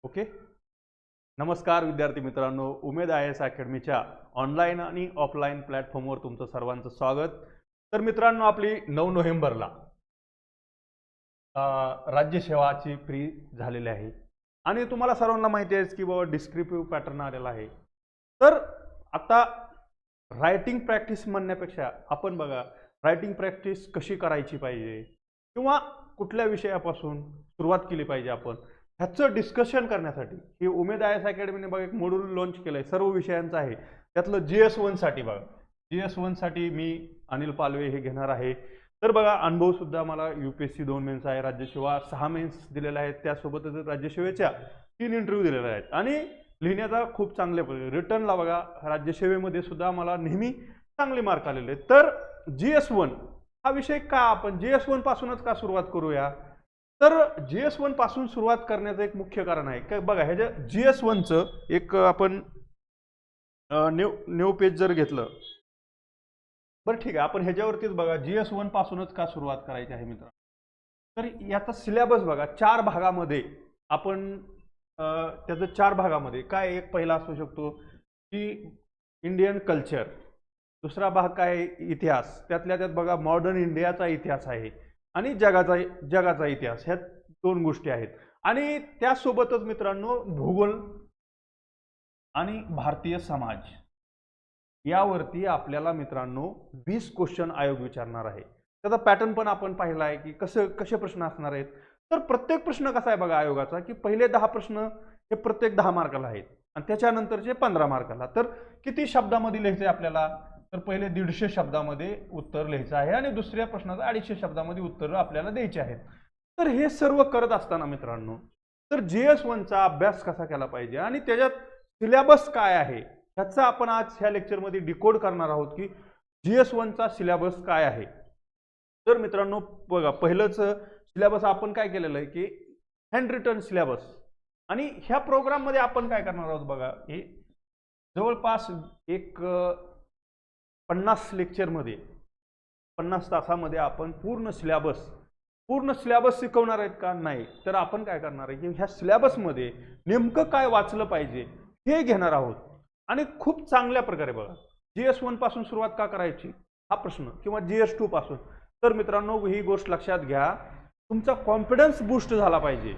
Okay. नमस्कार विद्यार्थी मित्रांनो, उमेद आय एस अकॅडमीच्या ऑनलाईन आणि ऑफलाईन प्लॅटफॉर्मवर तुमचं सर्वांचं स्वागत. तर मित्रांनो, आपली 9 नोव्हेंबरला राज्यसेवाची फ्री झालेली आहे आणि तुम्हाला सर्वांना माहिती आहे की बाबा डिस्क्रिप्टिव्ह पॅटर्न आलेला आहे. तर आता रायटिंग प्रॅक्टिस म्हणण्यापेक्षा आपण बघा रायटिंग प्रॅक्टिस कशी करायची पाहिजे किंवा कुठल्या विषयापासून सुरुवात केली पाहिजे आपण ह्याचं डिस्कशन करण्यासाठी ही उमेद आय एस अकॅडमीने बघा एक मॉड्यूल लॉन्च केलंय. सर्व विषयांचं आहे. त्यातलं GS1 साठी बघा, GS1 साठी मी अनिल पालवे हे घेणार आहे. तर बघा अनुभव सुद्धा मला UPSC 2 मेन्स आहे, राज्यसेवा 6 मेन्स दिलेल्या आहेत, त्यासोबतच राज्यसेवेच्या 3 इंटरव्ह्यू दिलेल्या आहेत आणि लिहिण्याचा खूप चांगले रिटर्नला बघा राज्यसेवेमध्ये सुद्धा मला नेहमी चांगले मार्क आलेले आहेत. तर GS1 हा विषय का आपण GS1 पासूनच का सुरुवात करूया. तर GS1 पासून सुरुवात करण्याचं एक मुख्य कारण आहे की बघा ह्याच्या GS1चं एक आपण न्यू पेज जर घेतलं, बरं ठीक आहे, आपण ह्याच्यावरतीच बघा GS1 पासूनच का सुरुवात करायची आहे मित्रांनो. तर याचा सिलेबस बघा 4 भागामध्ये आपण त्याचं 4 भागामध्ये काय एक पहिला असू शकतो की इंडियन कल्चर, दुसरा भाग काय इतिहास, त्यातल्या त्यात बघा मॉडर्न इंडियाचा इतिहास आहे आणि जगाचा इतिहास, ह्या 2 गोष्टी आहेत. आणि त्यासोबतच मित्रांनो भूगोल आणि भारतीय समाज यावरती आपल्याला मित्रांनो 20 क्वेश्चन आयोग विचारणार आहे. त्याचा पॅटर्न पण आपण पाहिला आहे की कसे प्रश्न असणार आहेत. तर प्रत्येक प्रश्न कसा आहे बघा आयोगाचा की पहिले 10 प्रश्न हे प्रत्येक 10 मार्काला आहेत आणि त्याच्यानंतरचे 15 मार्काला. तर किती शब्दामध्ये लिहायचे आपल्याला, तर पहिले 150 शब्दामध्ये उत्तर लिहायचं आहे आणि दुसऱ्या प्रश्नाचं 250 शब्दामध्ये उत्तर आपल्याला द्यायचे आहेत. तर हे सर्व करत असताना मित्रांनो तर GS1 चा अभ्यास कसा केला पाहिजे आणि त्याच्यात सिलेबस काय आहे ह्याचा आपण आज ह्या लेक्चरमध्ये डिकोड करणार आहोत की GS1 चा सिलेबस काय आहे. तर मित्रांनो बघा पहिलंच सिलेबस आपण काय केलेलं आहे की हँड रिटन सिलेबस आणि ह्या प्रोग्राम मध्ये आपण काय करणार आहोत बघा हे जवळपास एक 50 लेक्चरमध्ये 50 तासामध्ये आपण पूर्ण सिलेबस शिकवणार आहेत का नाही. तर आपण काय करणार आहे की ह्या सिलेबसमध्ये नेमकं काय वाचलं पाहिजे हे घेणार आहोत आणि खूप चांगल्या प्रकारे बघा GS1 पासून सुरुवात का करायची हा प्रश्न किंवा GS2 पासून. तर मित्रांनो ही गोष्ट लक्षात घ्या, तुमचा कॉन्फिडन्स बूस्ट झाला पाहिजे.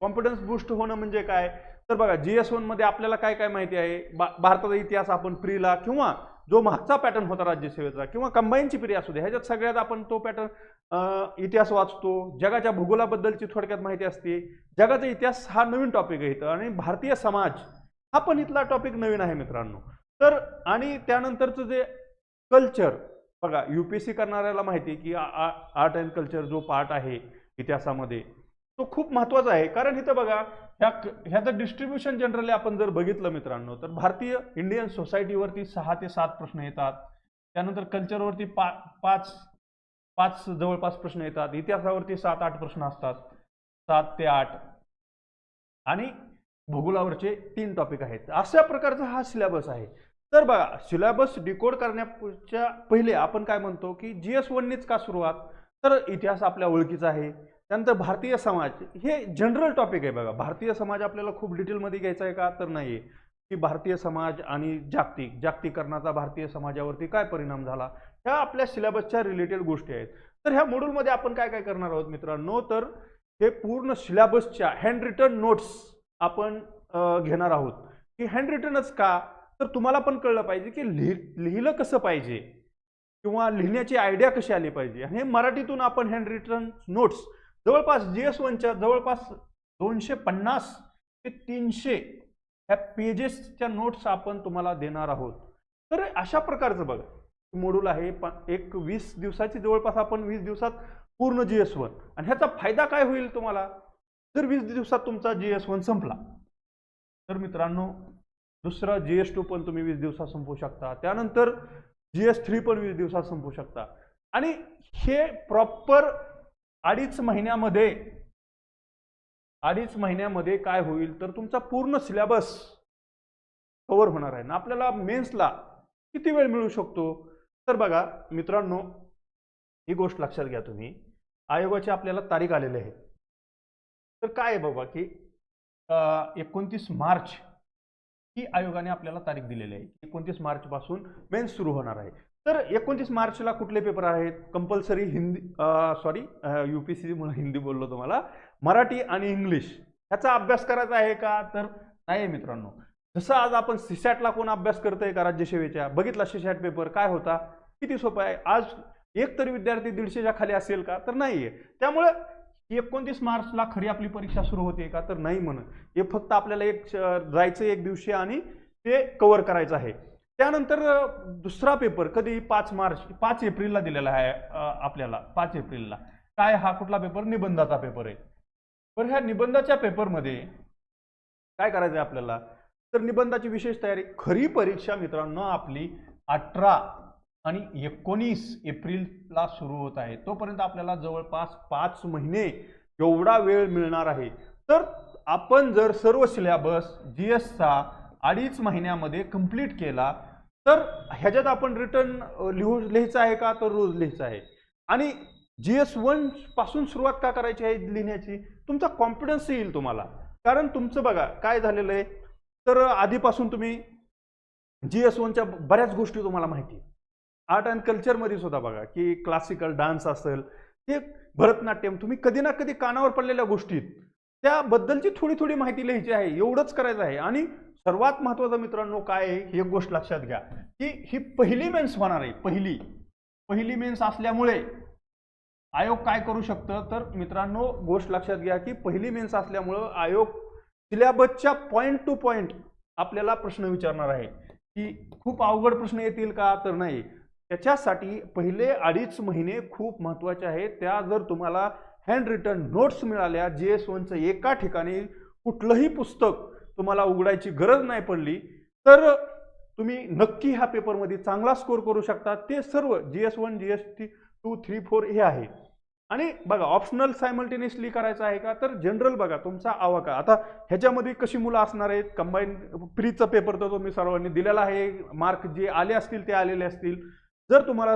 कॉन्फिडन्स बूस्ट होणं म्हणजे काय, तर बघा GS1 मध्ये आपल्याला काय काय माहिती आहे. भारताचा इतिहास आपण प्रीला किंवा जो मागचा पॅटर्न होता राज्यसेवेचा किंवा कंबाईनची प्री असू दे ह्याच्यात सगळ्यात आपण तो पॅटर्न इतिहास वाचतो. जगाच्या भूगोलाबद्दलची थोडक्यात माहिती असते. जगाचा इतिहास हा नवीन टॉपिक आहे आणि भारतीय समाज हा पण इथला टॉपिक नवीन आहे मित्रांनो. तर आणि त्यानंतरचं जे कल्चर बघा UPSC करणाऱ्याला माहिती आहे की आर्ट अँड कल्चर जो पार्ट आहे इतिहासामध्ये तो खूप महत्त्वाचा आहे. कारण इथं बघा ह्याचं डिस्ट्रीब्युशन जनरली आपण जर बघितलं मित्रांनो तर भारतीय इंडियन सोसायटीवरती 6 ते 7 प्रश्न येतात. त्यानंतर कल्चरवरती 5 जवळपास प्रश्न येतात. इतिहासावरती 7-8 प्रश्न असतात, 7 ते 8 आणि भूगोलावरचे 3 टॉपिक आहेत. अशा प्रकारचा हा सिलेबस आहे. तर बघा सिलेबस डिकोड करण्याच्या पहिले आपण काय म्हणतो की GS1 नीच का सुरुवात, तर इतिहास आपल्या ओळखीचा आहे. त्यानंतर भारतीय समाज हे जनरल टॉपिक आहे. बघा भारतीय समाज आपल्याला खूप डिटेलमध्ये घ्यायचा आहे का, तर नाही की भारतीय समाज आणि जागतिकीकरणाचा भारतीय समाजावरती काय परिणाम झाला, ह्या आपल्या सिलेबसच्या रिलेटेड गोष्टी आहेत. तर ह्या मॉड्यूलमध्ये आपण काय काय करणार आहोत मित्रांनो, तर हे पूर्ण सिलेबसच्या हँड रिटन नोट्स आपण घेणार आहोत. की हँड रिटनच का, तर तुम्हाला पण कळलं पाहिजे की लिहिलं कसं पाहिजे किंवा लिहिण्याची आयडिया कशी आली पाहिजे. आणि हे मराठीतून आपण हँड रिटन नोट्स जवळपास GS1च्या जवळपास 250 ते 300 ह्या पेजेसच्या नोट्स आपण तुम्हाला देणार आहोत. तर अशा प्रकारचं बघा मॉड्यूल आहे. एक 20 दिवसाची जवळपास आपण 20 दिवसात पूर्ण GS1 आणि ह्याचा फायदा काय होईल तुम्हाला, जर 20 दिवसात तुमचा GS1 संपला तर मित्रांनो दुसरा GS2 पण तुम्ही 20 दिवसात संपवू शकता. त्यानंतर GS3 पण 20 दिवसात संपवू शकता आणि हे प्रॉपर 2.5 महिन्यामध्ये काय होईल, तर तुमचा पूर्ण सिलेबस कव्हर होणार आहे ना. आपल्याला मेन्सला किती वेळ मिळू शकतो, तर बघा मित्रांनो ही गोष्ट लक्षात घ्या तुम्ही, आयोगाची आपल्याला तारीख आलेली आहे. तर काय आहे बाबा की 29 मार्च ही आयोगाने आपल्याला तारीख दिलेली आहे. 29 मार्च पासून मेन्स सुरू होणार आहे. तर 29 मार्चला कुठले पेपर आहेत? कंपल्सरी हिंदी, सॉरी UPSC मुळे हिंदी बोललो तुम्हाला, मराठी आणि इंग्लिश ह्याचा अभ्यास करायचा आहे का? तर नाही मित्रांनो. जसं आज आपण सीसॅटला कोण अभ्यास करतंय का राज्यसेवेच्या? बघितला सीसॅट पेपर काय होता, किती सोपा आहे. आज एक तरी विद्यार्थी 150च्या खाली असेल का? तर नाहीये. त्यामुळे 29 मार्चला खरी आपली परीक्षा सुरू होते का? तर नाही म्हणत. हे फक्त आपल्याला जायचं एक दिवशी आणि ते कव्हर करायचं आहे. त्यानंतर दुसरा पेपर कधी 5 एप्रिलला दिलेला आहे आपल्याला. 5 एप्रिलला काय, हा कुठला पेपर? निबंधाचा पेपर आहे. पण ह्या निबंधाच्या पेपरमध्ये काय करायचं आहे आपल्याला? तर निबंधाची विशेष तयारी. खरी परीक्षा मित्रांनो आपली 18 आणि 19 एप्रिलला सुरू होत आहे. तोपर्यंत आपल्याला जवळपास 5 महिने एवढा वेळ मिळणार आहे. तर आपण जर सर्व सिलेबस GSचा 2.5 महिन्यामध्ये कंप्लीट केला तर ह्याच्यात आपण रिटर्न लिहायचं आहे का? तर रोज लिहायचं आहे. आणि GS1 पासून सुरुवात का करायची आहे लिहिण्याची? तुमचा कॉन्फिडन्स येईल तुम्हाला. कारण तुमचं बघा काय झालेलं आहे, तर आधीपासून तुम्ही GS1च्या बऱ्याच गोष्टी तुम्हाला माहिती आहे. आर्ट अँड कल्चरमध्ये सुद्धा बघा की क्लासिकल डान्स असेल, ते भरतनाट्यम, तुम्ही कधी ना कधी कानावर पडलेल्या गोष्टीत त्याबद्दलची थोडी थोडी माहिती लिहायची आहे. एवढंच करायचं आहे. आणि सर्वात महत्त्वाचं मित्रांनो काय आहे, ही एक गोष्ट लक्षात घ्या की ही पहिली मेन्स होणार आहे. पहिली मेन्स असल्यामुळे आयोग काय करू शकतं, तर मित्रांनो गोष्ट लक्षात घ्या की पहिली मेन्स असल्यामुळं आयोग सिलेबसच्या पॉईंट टू पॉईंट आपल्याला प्रश्न विचारणार आहे. की खूप अवघड प्रश्न येतील का? तर नाही. त्याच्यासाठी पहिले 2.5 महिने खूप महत्त्वाचे आहेत. त्या जर तुम्हाला हँड रिटन नोट्स मिळाल्या, GS1चं एका ठिकाणी कुठलंही पुस्तक तुम्हाला उघडायची गरज नाही पडली, तर तुम्ही नक्की ह्या पेपरमध्ये चांगला स्कोर करू शकता. ते सर्व GS1, GS2, 3, 4 हे आहे. आणि बघा ऑप्शनल सायमल्टेनियसली करायचं आहे का? तर जनरल बघा तुमचा आवाका. आता ह्याच्यामध्ये कशी मुलं असणार आहेत? कंबाईन प्रीचा पेपर तर तुम्ही सर्वांनी दिलेला आहे. मार्क जे आले असतील ते आलेले असतील. जर तुम्हाला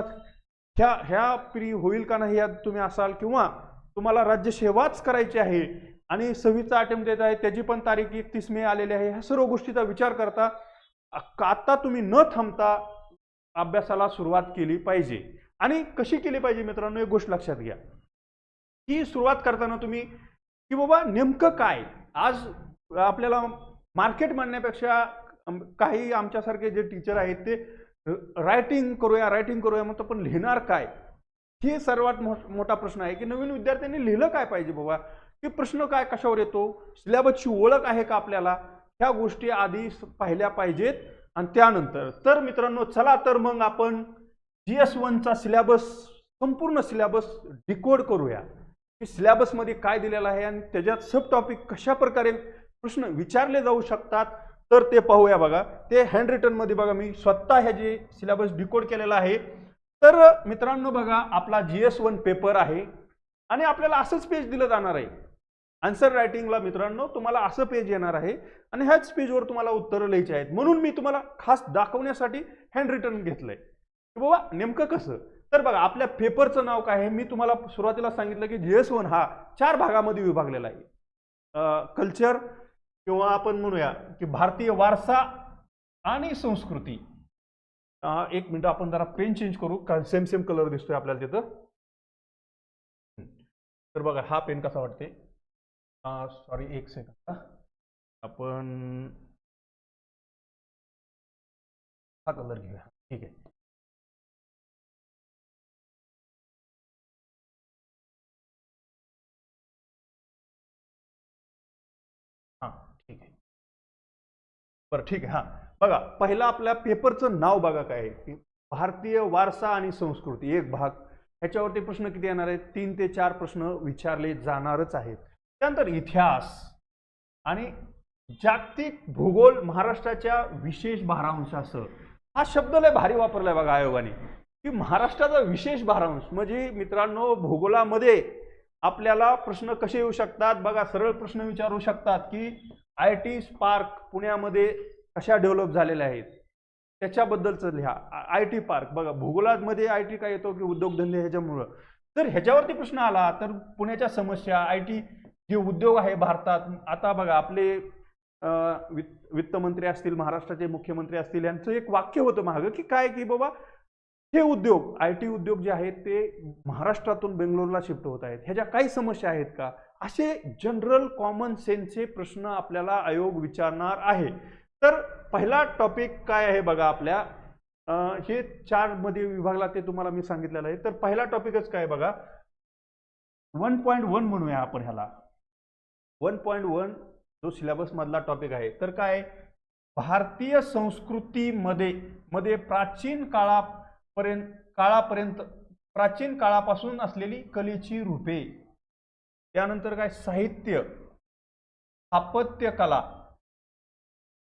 ह्या प्री होईल का नाही यात तुम्ही असाल, किंवा तुम्हाला राज्यसेवाच करायची आहे आणि 26चा अटेम्प्ट देत आहे, त्याची पण तारीख 31 मे आलेली आहे. ह्या सर्व गोष्टीचा विचार करता आता तुम्ही न थांबता अभ्यासाला सुरुवात केली पाहिजे. आणि कशी केली पाहिजे मित्रांनो, एक गोष्ट लक्षात घ्या की सुरुवात करताना तुम्ही की बाबा नेमकं काय, आज आपल्याला मार्केट म्हणण्यापेक्षा काही आमच्यासारखे जे टीचर आहेत ते रायटिंग करूया म्हणतो, पण लिहिणार काय? हे सर्वात मोठा प्रश्न आहे की नवीन विद्यार्थ्यांनी लिहिलं काय पाहिजे बाबा, की प्रश्न काय कशावर येतो, सिलेबसची ओळख आहे का आपल्याला, ह्या गोष्टी आधी पाहिल्या पाहिजेत. आणि त्यानंतर तर मित्रांनो चला तर मग आपण GS1चा सिलेबस, संपूर्ण सिलेबस डिकोड करूया की सिलेबसमध्ये काय दिलेलं आहे आणि त्याच्यात सब टॉपिक कशा प्रकारे प्रश्न विचारले जाऊ शकतात, तर ते पाहूया. बघा ते हँड रिटन मध्ये बघा मी स्वतः ह्याचे सिलेबस डिकोड केलेला आहे. तर मित्रांनो बघा आपला GS1 पेपर आहे आणि आपल्याला असंच पेज दिलं जाणार आहे. आन्सर रायटिंगला मित्रांनो तुम्हाला असं पेज येणार आहे आणि ह्याच पेजवर तुम्हाला उत्तरं लिहायची आहेत. म्हणून मी तुम्हाला खास दाखवण्यासाठी हँड रिटन घेतलंय की बाबा नेमकं कसं. तर बघा आपल्या पेपरचं नाव काय आहे, मी तुम्हाला सुरुवातीला सांगितलं की GS1 हा 4 भागामध्ये विभागलेला आहे. कल्चर किंवा आपण म्हणूया की भारतीय वारसा आणि संस्कृती. एक मिनिट आपण जरा पेन चेंज करू, कारण सेम कलर दिसतोय आपल्याला तिथं. तर बघा हा पेन कसा वाटते, सॉरी एक सेकंड, आपण हा कलर घेऊया. ठीक आहे. हा ठीक आहे, बरं ठीक आहे. हा बघा पहिला आपल्या पेपरचं नाव बघा काय आहे की भारतीय वारसा आणि संस्कृती एक भाग. ह्याच्यावरती प्रश्न किती येणार आहेत? 3 ते 4 प्रश्न विचारले जाणारच आहेत. त्यानंतर इतिहास आणि जागतिक भूगोल महाराष्ट्राच्या विशेष भारांशासह. हा शब्द लय भारी वापरलाय बघा आयोगाने की महाराष्ट्राचा विशेष भारांश. म्हणजे मित्रांनो भूगोलामध्ये आपल्याला प्रश्न कसे येऊ शकतात बघा, सरळ प्रश्न विचारू शकतात की IT पार्क पुण्यामध्ये कशा डेव्हलप झालेल्या आहेत त्याच्याबद्दलचं लिहा. IT पार्क बघा, भूगोलामध्ये IT काय येतो की उद्योगधंदे ह्याच्यामुळं. तर ह्याच्यावरती प्रश्न आला तर पुण्याच्या समस्या, IT जे उद्योग आहे भारतात. आता बघा आपले वित्तमंत्री असतील, महाराष्ट्राचे मुख्यमंत्री असतील, यांचं एक वाक्य होतं मागं की काय, की बाबा हे उद्योग, IT उद्योग जे आहेत ते महाराष्ट्रातून बेंगलोरला शिफ्ट होत आहेत, ह्याच्या काही समस्या आहेत का, असे जनरल कॉमन सेन्सचे प्रश्न आपल्याला आयोग विचारणार आहे. तर पहिला टॉपिक काय आहे बघा आपल्या, हे 4 मध्ये विभागला ते तुम्हाला मी सांगितलेलं आहे. तर पहिला टॉपिकच काय बघा, 1.1 म्हणूया आपण ह्याला. 1.1 जो सिलेबस मधला टॉपिक आहे. तर काय, भारतीय संस्कृतीमध्ये प्राचीन काळापासून असलेली कलेची रूपे. त्यानंतर काय, साहित्य, स्थापत्य कला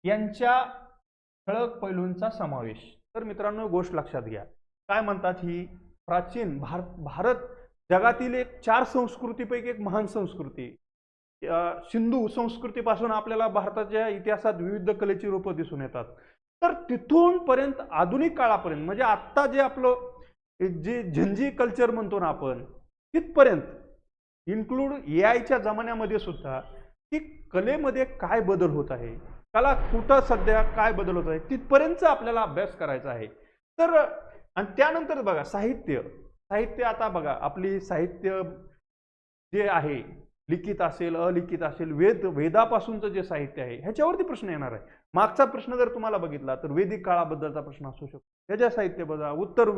यांच्या ठळक पैलूंचा समावेश. तर मित्रांनो गोष्ट लक्षात घ्या, काय म्हणतात, ही प्राचीन भारत जगातील एक 4 संस्कृतीपैकी एक महान संस्कृती. सिंधू संस्कृतीपासून आपल्याला भारताच्या इतिहासात विविध कलेची रूपं दिसून येतात. तर तिथून पर्यंत आधुनिक काळापर्यंत, म्हणजे आत्ता जे आपलं जे झंजी कल्चर म्हणतो ना आपण, तिथपर्यंत इन्क्लूड AIच्या जमान्यामध्ये सुद्धा की कलेमध्ये काय बदल होत आहे, कला कुठं सध्या काय बदल होत आहे, तिथपर्यंत आपल्याला अभ्यास करायचा आहे. तर आणि त्यानंतर बघा साहित्य आता बघा आपली साहित्य जे आहे, लिखित असेल, अलिखित असेल, वेदापासूनचं जे साहित्य आहे ह्याच्यावरती प्रश्न येणार आहे. मागचा प्रश्न जर तुम्हाला बघितला तर वैदिक काळाबद्दलचा प्रश्न असू शकतो, ह्याच्या साहित्य बघा, उत्तर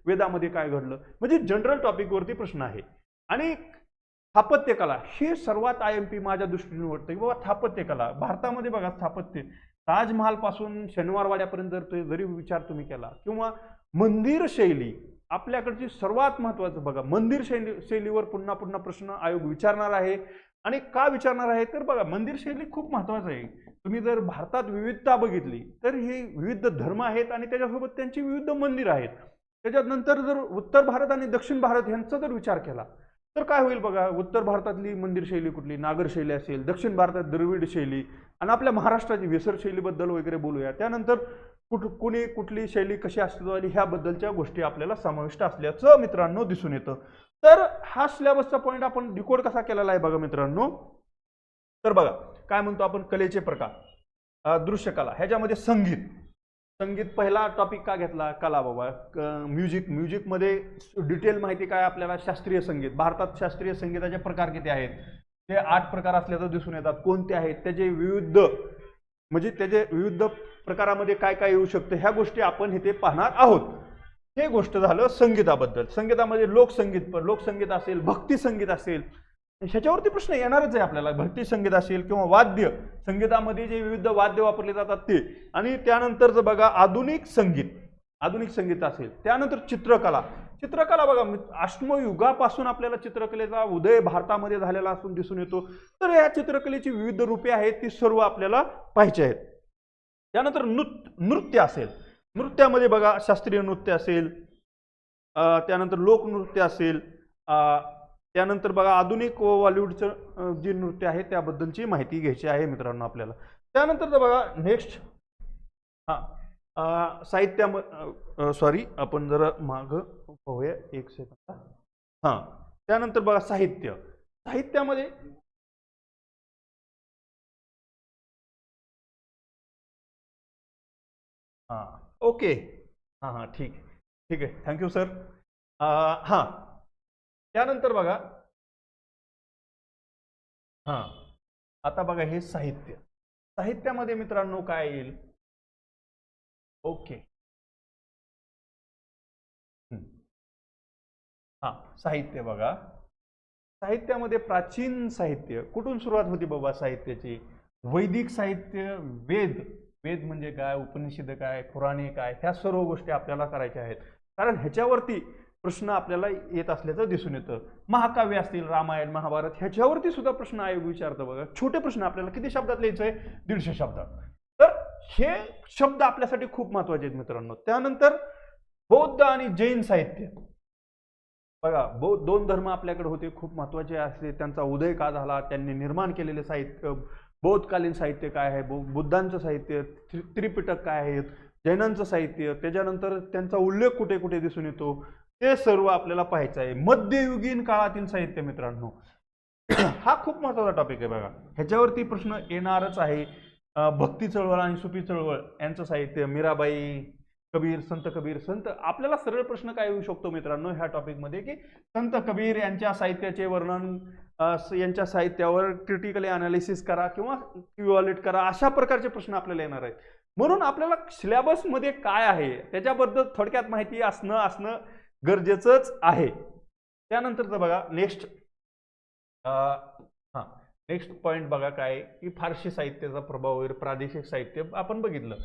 वेदामध्ये काय घडलं, म्हणजे जनरल टॉपिकवरती प्रश्न आहे. आणि स्थापत्यकला हे सर्वात IMP माझ्या दृष्टीने वाटतं की बाबा स्थापत्यकला भारतामध्ये बघा, स्थापत्य ताजमहाल पासून शनिवारवाड्यापर्यंत जरी विचार तुम्ही केला, किंवा मंदिर शैली आपल्याकडची सर्वात महत्त्वाचं बघा, मंदिर शैलीवर पुन्हा पुन्हा प्रश्न आयोग विचारणार आहे. आणि का विचारणार आहे, तर बघा मंदिर शैली खूप महत्त्वाचं आहे. तुम्ही जर भारतात विविधता बघितली तर हे विविध धर्म आहेत आणि त्याच्यासोबत त्यांची विविध मंदिर आहेत. त्याच्यानंतर जर उत्तर भारत आणि दक्षिण भारत यांचा जर विचार केला तर काय होईल बघा, उत्तर भारतातली मंदिर शैली कुठली, नागर शैली असेल, दक्षिण भारतात द्रविड शैली, आणि आपल्या महाराष्ट्राची वेसर शैलीबद्दल वगैरे बोलूया. त्यानंतर कुठली शैली कशी असते ह्याबद्दलच्या गोष्टी आपल्याला समाविष्ट असल्याचं मित्रांनो दिसून येतं. तर हा सिलेबसचा पॉईंट आपण डिकोड कसा केलेला आहे बघा मित्रांनो. तर बघा काय म्हणतो आपण, कलेचे प्रकार, दृश्यकला, ह्याच्यामध्ये संगीत पहिला टॉपिक का घेतला, कला बाबा. म्युझिकमध्ये डिटेल माहिती काय आपल्याला, शास्त्रीय संगीत, भारतात शास्त्रीय संगीताचे प्रकार किती आहेत, ते 8 प्रकार असल्याचं दिसून येतात. कोणते आहेत त्याचे विविध, म्हणजे त्याचे विविध प्रकारामध्ये काय काय येऊ शकतं, ह्या गोष्टी आपण इथे पाहणार आहोत. हे गोष्ट झालं संगीताबद्दल. संगीतामध्ये लोकसंगीत असेल, भक्ती संगीत असेल, ह्याच्यावरती प्रश्न येणारच आहे आपल्याला. भक्ती संगीत असेल किंवा वाद्य संगीतामध्ये जे विविध वाद्य वापरले जातात ते. आणि त्यानंतरच बघा आधुनिक संगीत असेल. त्यानंतर चित्रकला बघा, अश्मयुगापासून आपल्याला चित्रकलेचा उदय भारतामध्ये झालेला असून दिसून येतो. तर या चित्रकलेची विविध रूपे आहेत, ती सर्व आपल्याला पाहायची आहेत. त्यानंतर नृत्य असेल, नृत्यामध्ये बघा शास्त्रीय नृत्य असेल, त्यानंतर लोकनृत्य असेल, त्यानंतर बघा आधुनिक व बॉलिवूडचं जे नृत्य आहे त्याबद्दलची माहिती घ्यायची आहे मित्रांनो आपल्याला. त्यानंतर बघा नेक्स्ट सॉरी आपण जरा मागं पाहूया, एक सेकंद. त्यानंतर बघा साहित्यामध्ये ओके, ठीक आहे, थँक्यू सर. त्यानंतर बघा आता बघा हे साहित्यामध्ये मित्रांनो काय येईल, ओके, साहित्य बघा. साहित्यामध्ये प्राचीन साहित्य कुठून सुरुवात होती बाबा साहित्याची, वैदिक साहित्य, वेद म्हणजे काय, उपनिषद काय, पुराणे काय, ह्या सर्व गोष्टी आपल्याला करायच्या आहेत. कारण ह्याच्यावरती प्रश्न आपल्याला येत असल्याचं दिसून येतं. महाकाव्य असतील, रामायण, महाभारत, ह्याच्यावरती सुद्धा प्रश्न आयोग विचारतं बघा. छोटे प्रश्न आपल्याला किती शब्दात लिहायचंय, 150 शब्दात. तर हे शब्द आपल्यासाठी खूप महत्वाचे आहेत मित्रांनो. त्यानंतर बौद्ध आणि जैन साहित्य बघा, दोन धर्म आपल्याकडे होते, खूप महत्वाचे असते. त्यांचा उदय का झाला, त्यांनी निर्माण केलेले साहित्य, बौद्धकालीन साहित्य काय आहे, बुद्धांचं साहित्य, त्रिपिटक काय आहे, जैनांचं साहित्य, त्याच्यानंतर त्यांचा उल्लेख कुठे कुठे दिसून येतो, ते सर्व आपल्याला पाहायचं आहे. मध्ययुगीन काळातील साहित्य मित्रांनो हा खूप महत्त्वाचा टॉपिक आहे बघा. ह्याच्यावरती प्रश्न येणारच आहे. भक्ती चळवळ आणि सुफी चळवळ यांचं साहित्य, मीराबाई, कबीर, संत कबीर. संत आपल्याला सरळ प्रश्न काय येऊ शकतो मित्रांनो ह्या टॉपिकमध्ये की संत कबीर यांच्या साहित्याचे वर्णन, यांच्या साहित्यावर क्रिटिकली अनालिसिस करा किंवा इव्हॅल्युएट करा, अशा प्रकारचे प्रश्न आपल्याला येणार आहेत. म्हणून आपल्याला सिलेबसमध्ये काय आहे त्याच्याबद्दल थोडक्यात माहिती असणं गरजेचंच आहे. त्यानंतरचं बघा नेक्स्ट नेक्स्ट पॉईंट बघा काय की फारसी साहित्याचा प्रभाव वगैरे, प्रादेशिक साहित्य आपण बघितलं.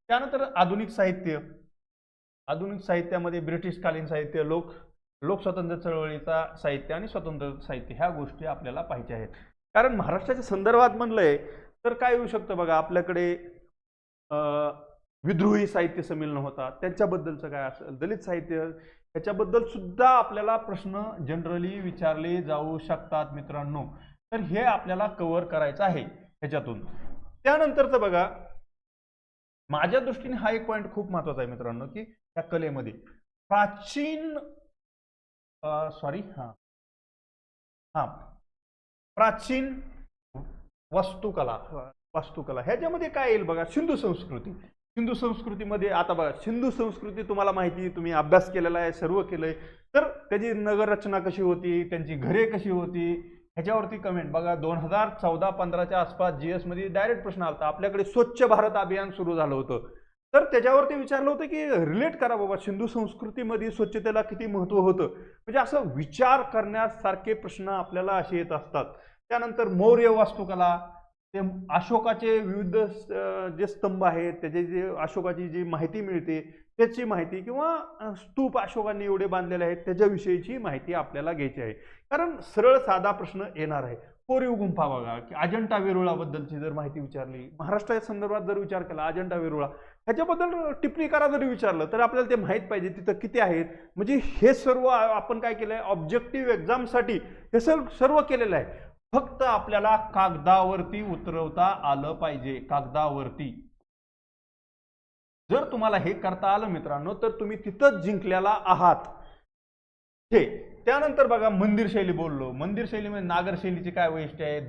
त्यानंतर आधुनिक साहित्य. आधुनिक साहित्यामध्ये ब्रिटिशकालीन साहित्य, लोक स्वातंत्र्य चळवळीचा साहित्य आणि स्वतंत्र साहित्य, ह्या गोष्टी आपल्याला पाहिजे आहेत. कारण महाराष्ट्राच्या संदर्भात म्हणलंय तर काय येऊ शकतं बघा, आपल्याकडे विद्रोही साहित्य संमेलन होता, त्यांच्याबद्दलचं काय असेल, दलित साहित्य, ह्याच्याबद्दल सुद्धा आपल्याला प्रश्न जनरली विचारले जाऊ शकतात मित्रांनो. तर हे आपल्याला कव्हर करायचं आहे ह्याच्यातून. त्यानंतरचं बघा, माझ्या दृष्टीने हा एक पॉईंट खूप महत्वाचा आहे मित्रांनो की या कलेमध्ये प्राचीन वास्तुकला ह्याच्यामध्ये काय येईल बघा, सिंधू संस्कृतीमध्ये. आता बघा सिंधू संस्कृती तुम्हाला माहिती, तुम्ही अभ्यास केलेला आहे, सर्व केलंय, तर त्याची नगर रचना कशी होती, त्यांची घरे कशी होती, ह्याच्यावरती कमेंट बघा. 2014-15च्या आसपास जीएस मध्ये डायरेक्ट प्रश्न आला, आपल्याकडे स्वच्छ भारत अभियान सुरू झालं होतं, तर त्याच्यावरती विचारलं होतं की रिलेट करा बाबा सिंधू संस्कृतीमध्ये स्वच्छतेला किती महत्व होतं. म्हणजे असं विचार करण्यासारखे प्रश्न आपल्याला असे येत असतात. त्यानंतर मौर्य वास्तुकला, ते अशोकाचे विविध जे स्तंभ आहेत त्याचे जे अशोकाची जी माहिती मिळते त्याची माहिती, किंवा स्तूप अशोकाने एवढे बांधलेले आहेत त्याच्याविषयीची माहिती आपल्याला घ्यायची आहे. कारण सरळ साधा प्रश्न येणार आहे. कोरीव गुंफा बघा, की अजंठा वेरुळाबद्दलची जर माहिती विचारली, महाराष्ट्राच्या संदर्भात जर विचार केला, अजंठा वेरुळा ह्याच्याबद्दल टिप्पणी करा जरी विचारलं तर आपल्याला ते माहीत पाहिजे तिथं किती आहेत. म्हणजे हे सर्व आपण काय केलंय, ऑब्जेक्टिव्ह एक्झामसाठी हे सर्व केलेलं आहे. फक्त आपल्याला कागदावरती उतरवता आलं पाहिजे, कागदावरती. जर तुम्हाला हे करता आलं मित्रांनो तर तुम्ही तिथंच जिंकलेला आहात. हे त्यानंतर बघा, मंदिर शैली बोललो. मंदिर शैलीमध्ये नागर शैलीची काय वैशिष्ट्य आहे,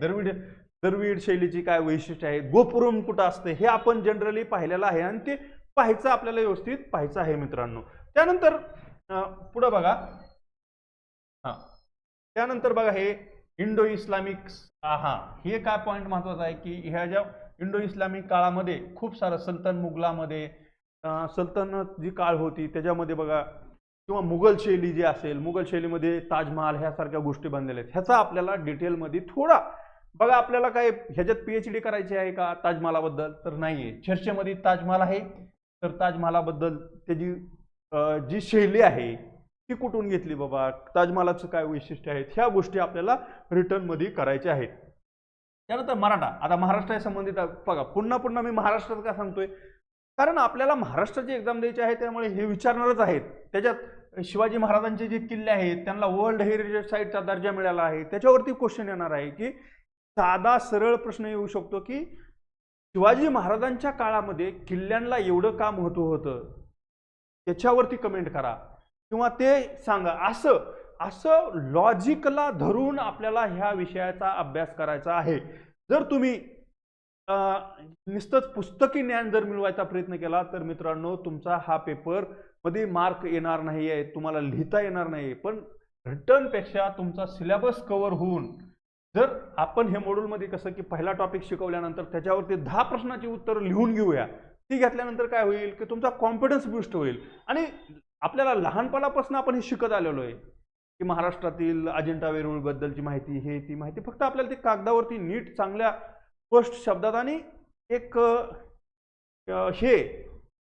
द्रविड शैलीची काय वैशिष्ट्य आहे, गोपुरम कुठं असते, हे आपण जनरली पाहिलेलं आहे आणि ते पाहायचं आपल्याला व्यवस्थित पाहायचं आहे मित्रांनो. त्यानंतर पुढे बघा, त्यानंतर बघा हे इंडो इस्लामिक. हे काय पॉईंट महत्वाचा आहे की ह्या ज्या इंडो इस्लामिक काळामध्ये खूप सारं मुघलामध्ये सल्तनत जी काळ होती त्याच्यामध्ये बघा, किंवा मुघल शैली जी असेल, मुघल शैलीमध्ये ताजमहाल ह्यासारख्या गोष्टी बनलेल्या आहेत. ह्याचा आपल्याला डिटेलमध्ये थोडा बघा, आपल्याला काय ह्याच्यात पीएचडी करायची आहे का ताजमहालाबद्दल, तर नाहीये. चर्चेमध्ये ताजमहाल आहे, तर ताजमहालाबद्दल त्याची जी शैली आहे ती कुठून घेतली बाबा, ताजमहालाचं काय वैशिष्ट्य आहेत, ह्या गोष्टी आपल्याला रिटर्न मध्ये करायच्या आहेत. त्यानंतर मराठा. आता महाराष्ट्राच्या संबंधित बघा, पुन्हा मी महाराष्ट्रात का सांगतोय, कारण आपल्याला महाराष्ट्राची एक्झाम द्यायची आहे, त्यामुळे हे विचारणारच आहेत. त्याच्यात शिवाजी महाराजांचे जे किल्ले आहेत त्यांना वर्ल्ड हेरिटेज साईटचा दर्जा मिळाला आहे, त्याच्यावरती क्वेश्चन येणार आहे की साधा सरळ प्रश्न येऊ शकतो की शिवाजी महाराजांच्या काळामध्ये किल्ल्यांना एवढं का महत्व होतं, त्याच्यावरती कमेंट करा किंवा ते सांगा. असं लॉजिकला धरून आपल्याला ह्या विषयाचा अभ्यास करायचा आहे. जर तुम्ही नुसतंच पुस्तकी ज्ञान जर मिळवायचा प्रयत्न केला तर मित्रांनो तुमचा हा पेपर मध्ये मार्क येणार नाही आहे, तुम्हाला लिहिता येणार नाही. पण रिटर्न पेक्षा तुमचा सिलेबस कव्हर होऊन, जर आपण हे मॉड्यूलमध्ये कसं की पहिला टॉपिक शिकवल्यानंतर त्याच्यावरती 10 प्रश्नाची उत्तर लिहून घेऊया, ती घेतल्यानंतर काय होईल की तुमचा कॉन्फिडन्स बूस्ट होईल. आणि आपल्याला लहानपणापासून आपण हे शिकत आलेलो आहे की महाराष्ट्रातील अजिंठा वेरूळ बद्दलची माहिती, हे ती माहिती फक्त आपल्याला ती कागदावरती नीट चांगल्या स्पष्ट शब्दात आणि एक हे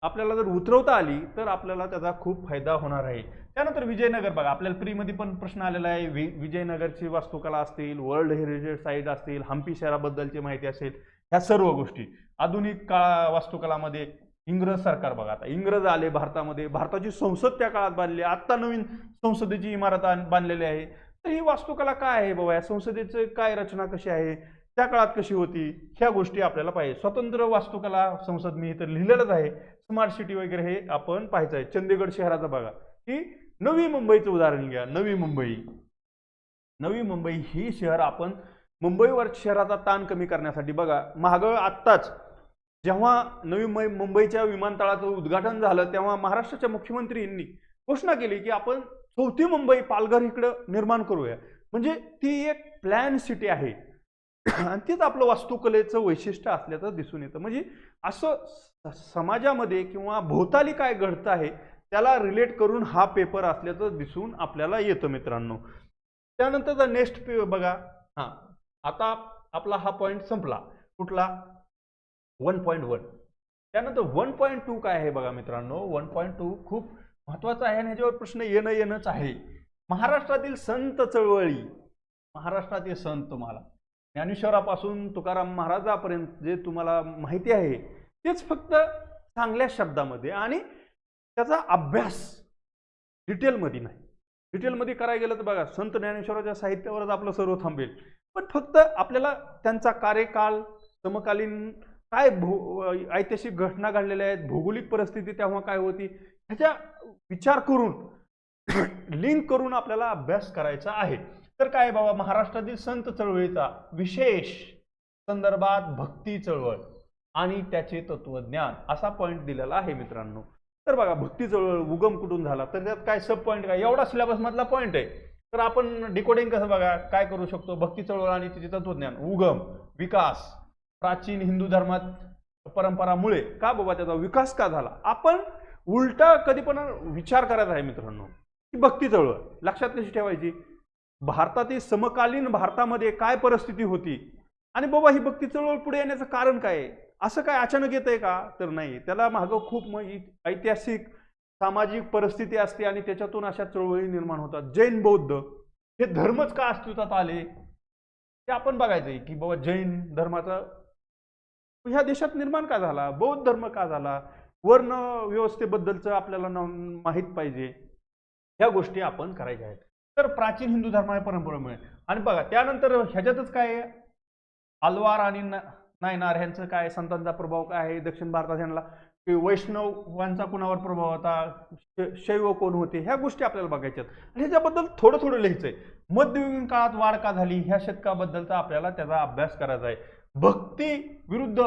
आपल्याला जर उतरवता आली तर आपल्याला त्याचा खूप फायदा होणार आहे. त्यानंतर विजयनगर बघा, आपल्याला प्रीमध्ये पण प्रश्न आलेला आहे. विजयनगरची वास्तुकला असतील, वर्ल्ड हेरिटेज साईट असतील, हम्पी शहराबद्दलची माहिती असेल, ह्या सर्व गोष्टी. आधुनिक वास्तुकलामध्ये इंग्रज सरकार बघा, आता इंग्रज आले भारतामध्ये, भारताची संसद त्या काळात बांधली, आता नवीन संसदेची इमारत बांधलेली आहे. तर ही वास्तुकला काय आहे बाबा, या संसदेची काय रचना कशी आहे, त्या काळात कशी होती, ह्या गोष्टी आपल्याला पाहिजे. स्वतंत्र वास्तुकला संसद मी तर लिहिलेलंच आहे. स्मार्ट सिटी वगैरे हे आपण पाहायचं आहे. चंदीगड शहराचं बघा, की नवी मुंबईचं उदाहरण घ्या. नवी मुंबई ही शहर आपण मुंबईवर शहराचा ताण कमी करण्यासाठी बघा, मागं आत्ताच जेव्हा नवी मुंबईच्या विमानतळाचं उद्घाटन झालं तेव्हा महाराष्ट्राच्या मुख्यमंत्र्यांनी घोषणा केली की आपण चौथी मुंबई पालघर इकडं निर्माण करूया. म्हणजे ती एक प्लॅन सिटी आहे आणि तीच आपलं वास्तुकलेचं वैशिष्ट्य असल्याचं दिसून येतं. म्हणजे असं समाजामध्ये किंवा भोवताली काय घडतं आहे त्याला रिलेट करून हा पेपर असल्याचं दिसून आपल्याला येतं मित्रांनो. त्यानंतरचा नेक्स्ट बघा. हां, आता आपला हा पॉईंट संपला. कुठला? 1.1. त्यानंतर 1.2 काय आहे बघा मित्रांनो. 1.2 खूप महत्वाचं आहे आणि ह्याच्यावर प्रश्न येणंच आहे. महाराष्ट्रातील संत चळवळी. महाराष्ट्रातील संत तुम्हाला ज्ञानेश्वरापासून तुकाराम महाराजापर्यंत जे तुम्हाला माहिती आहे तेच फक्त चांगल्या शब्दामध्ये आणि त्याचा अभ्यास डिटेलमध्ये नाही. डिटेलमध्ये करायला गेलं तर बघा संत ज्ञानेश्वराच्या साहित्यावरच आपलं सर्व थांबेल. पण फक्त आपल्याला त्यांचा कार्यकाल, समकालीन काय ऐतिहासिक घटना घडलेल्या आहेत, भौगोलिक परिस्थिती तेव्हा काय होती ह्याचा विचार करून लिंक करून आपल्याला अभ्यास करायचा आहे. तर काय बाबा, महाराष्ट्रातील संत चळवळीचा विशेष संदर्भात भक्ती चळवळ आणि त्याचे तत्वज्ञान असा पॉईंट दिलेला आहे मित्रांनो. तर बघा भक्ती चळवळ उगम कुठून झाला तर त्यात काय सब पॉईंट काय एवढा सिलेबस मधला पॉईंट आहे. तर आपण डिकोडिंग कसं बघा काय करू शकतो. भक्ती चळवळ आणि तिचे तत्वज्ञान, उगम, विकास, प्राचीन हिंदू धर्मात परंपरामुळे का बाबा त्याचा विकास का झाला. आपण उलटा कधी पण विचार करायचा आहे मित्रांनो की भक्ती चळवळ लक्षात कशी ठेवायची. भारतातील समकालीन भारतामध्ये काय परिस्थिती होती आणि बाबा ही भक्ती चळवळ पुढे येण्याचं कारण काय आहे. असं काय अचानक येतंय का तर नाही. त्याला मागं खूप ऐतिहासिक सामाजिक परिस्थिती असते आणि त्याच्यातून अशा चळवळी निर्माण होतात. जैन बौद्ध हे धर्मच का अस्तित्वात आले ते आपण बघायचंय की बाबा जैन धर्माचा ह्या देशात निर्माण का झाला, बौद्ध धर्म का झाला, वर्ण व्यवस्थेबद्दलचं आपल्याला माहित पाहिजे. ह्या गोष्टी आपण करायच्या आहेत. तर प्राचीन हिंदू धर्माच्या परंपरेमुळे आणि बघा त्यानंतर ह्याच्यातच काय आल्वार आणि नायनार ह्यांचं काय संतांचा प्रभाव काय आहे दक्षिण भारतात. ह्यांना वैष्णवांचा कुणावर प्रभाव होता, शैव कोण होते, ह्या गोष्टी आपल्याला बघायच्यात आणि ह्याच्याबद्दल थोडं थोडं लिहायचंय. मध्ययुगीन काळात वाढ का झाली ह्या शतकाबद्दलचा आपल्याला त्याचा अभ्यास करायचा आहे. भक्ती विरुद्ध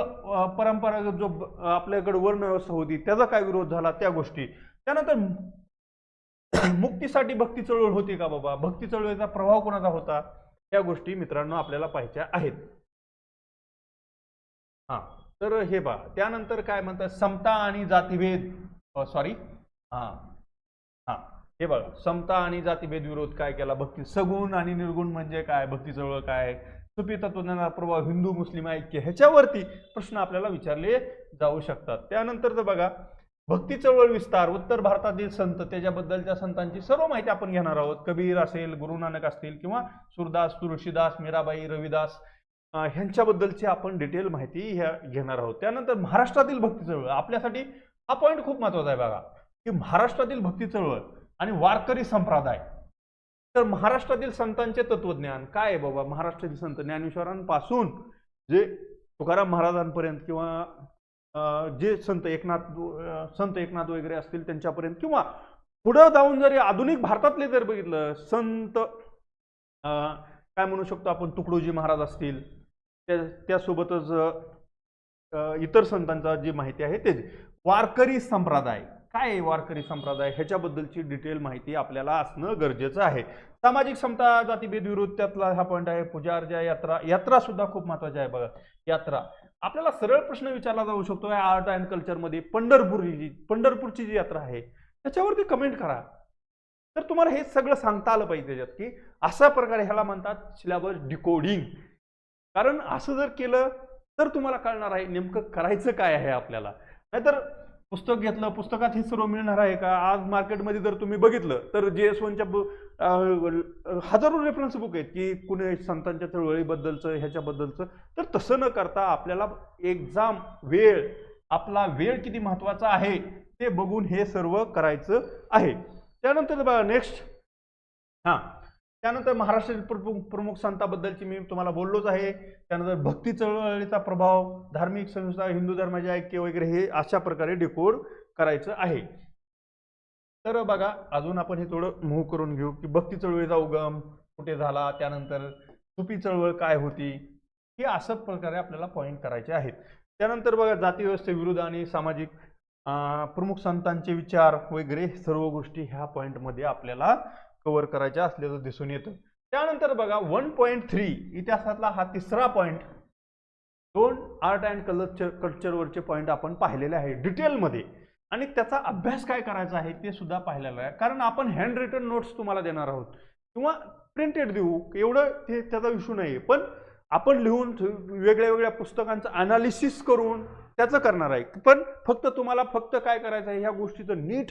परंपरागत जो आपल्याकडे वर्ण व्यवस्था होती त्याचा काय विरोध झाला त्या गोष्टी. त्यानंतर मुक्तीसाठी भक्ती चळवळ होती का बाबा, भक्ती चळवळीचा प्रभाव कोणाचा होता, त्या गोष्टी मित्रांनो आपल्याला पाहायच्या आहेत. हा तर हे पहा. त्यानंतर काय म्हणतात समता आणि जातीभेद. सॉरी हा हा हे बघा समता आणि जातीभेद विरोध काय केला. भक्ती सगुण आणि निर्गुण म्हणजे काय, भक्ती चळवळ काय, सुफी तत्वज्ञानाचा प्रभाव, हिंदू मुस्लिम ऐक्य, ह्याच्यावरती प्रश्न आपल्याला विचारले जाऊ शकतात. त्यानंतर बघा भक्ती चळवळ विस्तार, उत्तर भारतातील संत त्याच्याबद्दलच्या संतांची सर्व माहिती आपण घेणार आहोत. कबीर असेल, गुरु नानक असतील किंवा सुरदास, तुळशीदास, मीराबाई, रविदास ह्यांच्याबद्दलची आपण डिटेल माहिती घेणार आहोत. त्यानंतर महाराष्ट्रातील भक्ती चळवळ आपल्यासाठी हा पॉईंट खूप महत्वाचा आहे बघा की महाराष्ट्रातील भक्ती चळवळ आणि वारकरी संप्रदाय. तर महाराष्ट्रातील संतांचे तत्वज्ञान काय आहे बाबा. महाराष्ट्रातील संत ज्ञानेश्वरांपासून जे तुकाराम महाराजांपर्यंत किंवा जे संत एकनाथ वगैरे असतील त्यांच्यापर्यंत किंवा पुढे जाऊन जरी आधुनिक भारतातले जर बघितलं संत काय म्हणू शकतो आपण तुकडोजी महाराज असतील त्यासोबतच इतर संतांचा जी माहिती आहे ते. वारकरी संप्रदाय काय आहे, वारकरी संप्रदाय ह्याच्याबद्दलची डिटेल माहिती आपल्याला असणं गरजेचं आहे. सामाजिक समता जातीभेद विरोध त्यातला हा पॉईंट आहे. पूजा अर्चा, यात्रा सुद्धा खूप महत्वाची आहे बघा. यात्रा आपल्याला सरळ प्रश्न विचारला जाऊ शकतो आर्ट अँड कल्चर मध्ये. पंढरपूरची जी यात्रा आहे त्याच्यावरती कमेंट करा तर तुम्हाला हे सगळं सांगता आलं पाहिजे त्याच्यात की अशा प्रकारे ह्याला म्हणतात सिलेबस डिकोडिंग. कारण असं जर केलं तर तुम्हाला कळणार आहे नेमकं करायचं काय आहे आपल्याला. नाहीतर पुस्तक घेतलं पुस्तकात हे सर्व मिळणार आहे का. आज मार्केटमध्ये जर तुम्ही बघितलं तर JS1च्या हजारो रेफरन्स बुक आहेत की कुणी संतांच्या चळवळीबद्दलचं ह्याच्याबद्दलचं. तर तसं न करता आपल्याला एक्झाम वेळ आपला वेळ किती महत्वाचा आहे ते बघून हे सर्व करायचं आहे. त्यानंतर बघा नेक्स्ट त्यानंतर महाराष्ट्रातील प्रमुख संतांबद्दलची मी तुम्हाला बोललोच आहे. त्यानंतर भक्ती चळवळीचा प्रभाव, धार्मिक संस्था, हिंदू धर्माचे ऐक्य वगैरे हे अशा प्रकारे डिकोड करायचं आहे. तर बघा अजून आपण हे थोडं मूव्ह करून घेऊ की भक्ती चळवळीचा उगम कुठे झाला, त्यानंतर सुफी चळवळ काय होती, हे अशा प्रकारे आपल्याला पॉईंट करायचे आहेत. त्यानंतर बघा जाती व्यवस्थेविरुद्ध आणि सामाजिक प्रमुख संतांचे विचार वगैरे सर्व गोष्टी ह्या पॉईंटमध्ये आपल्याला कव्हर करायच्या असल्याचं दिसून येतं. त्यानंतर बघा 1.3 इतिहासातला हा तिसरा पॉईंट, 2 आर्ट अँड कल्चरवरचे पॉईंट आपण पाहिलेले आहे डिटेलमध्ये आणि त्याचा अभ्यास काय करायचा आहे ते सुद्धा पाहिलेलं आहे. कारण आपण हँड रिटन नोट्स तुम्हाला देणार आहोत किंवा प्रिंटेड देऊ, एवढं ते त्याचा इश्यू नाही, पण आपण लिहून वेगळ्या वेगळ्या पुस्तकांचं अनालिसिस करून त्याचं करणार आहे. पण फक्त तुम्हाला फक्त काय करायचं आहे, ह्या गोष्टीचं नीट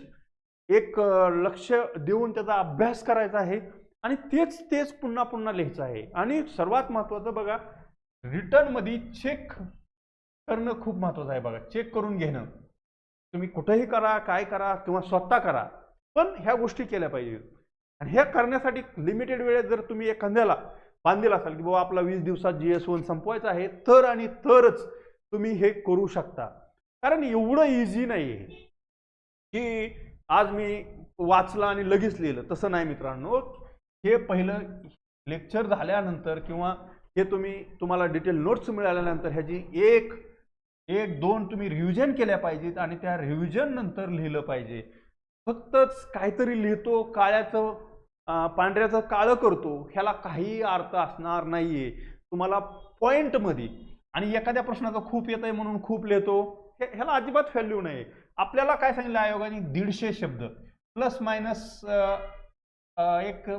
एक लक्ष देऊन त्याचा अभ्यास करायचा आहे आणि तेच तेच पुन्हा पुन्हा लिहायचं आहे. आणि सर्वात महत्त्वाचं बघा, रिटर्नमध्ये चेक करणं खूप महत्त्वाचं आहे. बघा, चेक करून घेणं, तुम्ही कुठेही करा, काय करा किंवा स्वतः करा, पण ह्या गोष्टी केल्या पाहिजेत. आणि हे करण्यासाठी लिमिटेड वेळेत जर तुम्ही एखाद्याला बांधील असाल की बाबा आपला 20 दिवसात GS1 संपवायचा आहे, तर आणि तरच तुम्ही हे करू शकता. कारण एवढं इझी नाही आहे की आज मी वाचलं आणि लगेच लिहिलं, तसं नाही मित्रांनो. हे पहिलं लेक्चर झाल्यानंतर किंवा हे तुम्हाला डिटेल नोट्स मिळाल्यानंतर ह्याची एक 2 तुम्ही रिव्हिजन केल्या पाहिजेत आणि त्या रिव्हिजन नंतर लिहिलं पाहिजे. फक्तच काहीतरी लिहितो, काळ्याचं पांढऱ्याचं काळं करतो, ह्याला काही अर्थ असणार नाहीये. तुम्हाला पॉइंटमध्ये आणि एखाद्या प्रश्नाचं खूप येत आहे म्हणून खूप लिहितो, ह्याला अजिबात व्हॅल्यू नाही. आपल्याला काय सांगितलं आयोगाने, 150 शब्द प्लस मायनस एक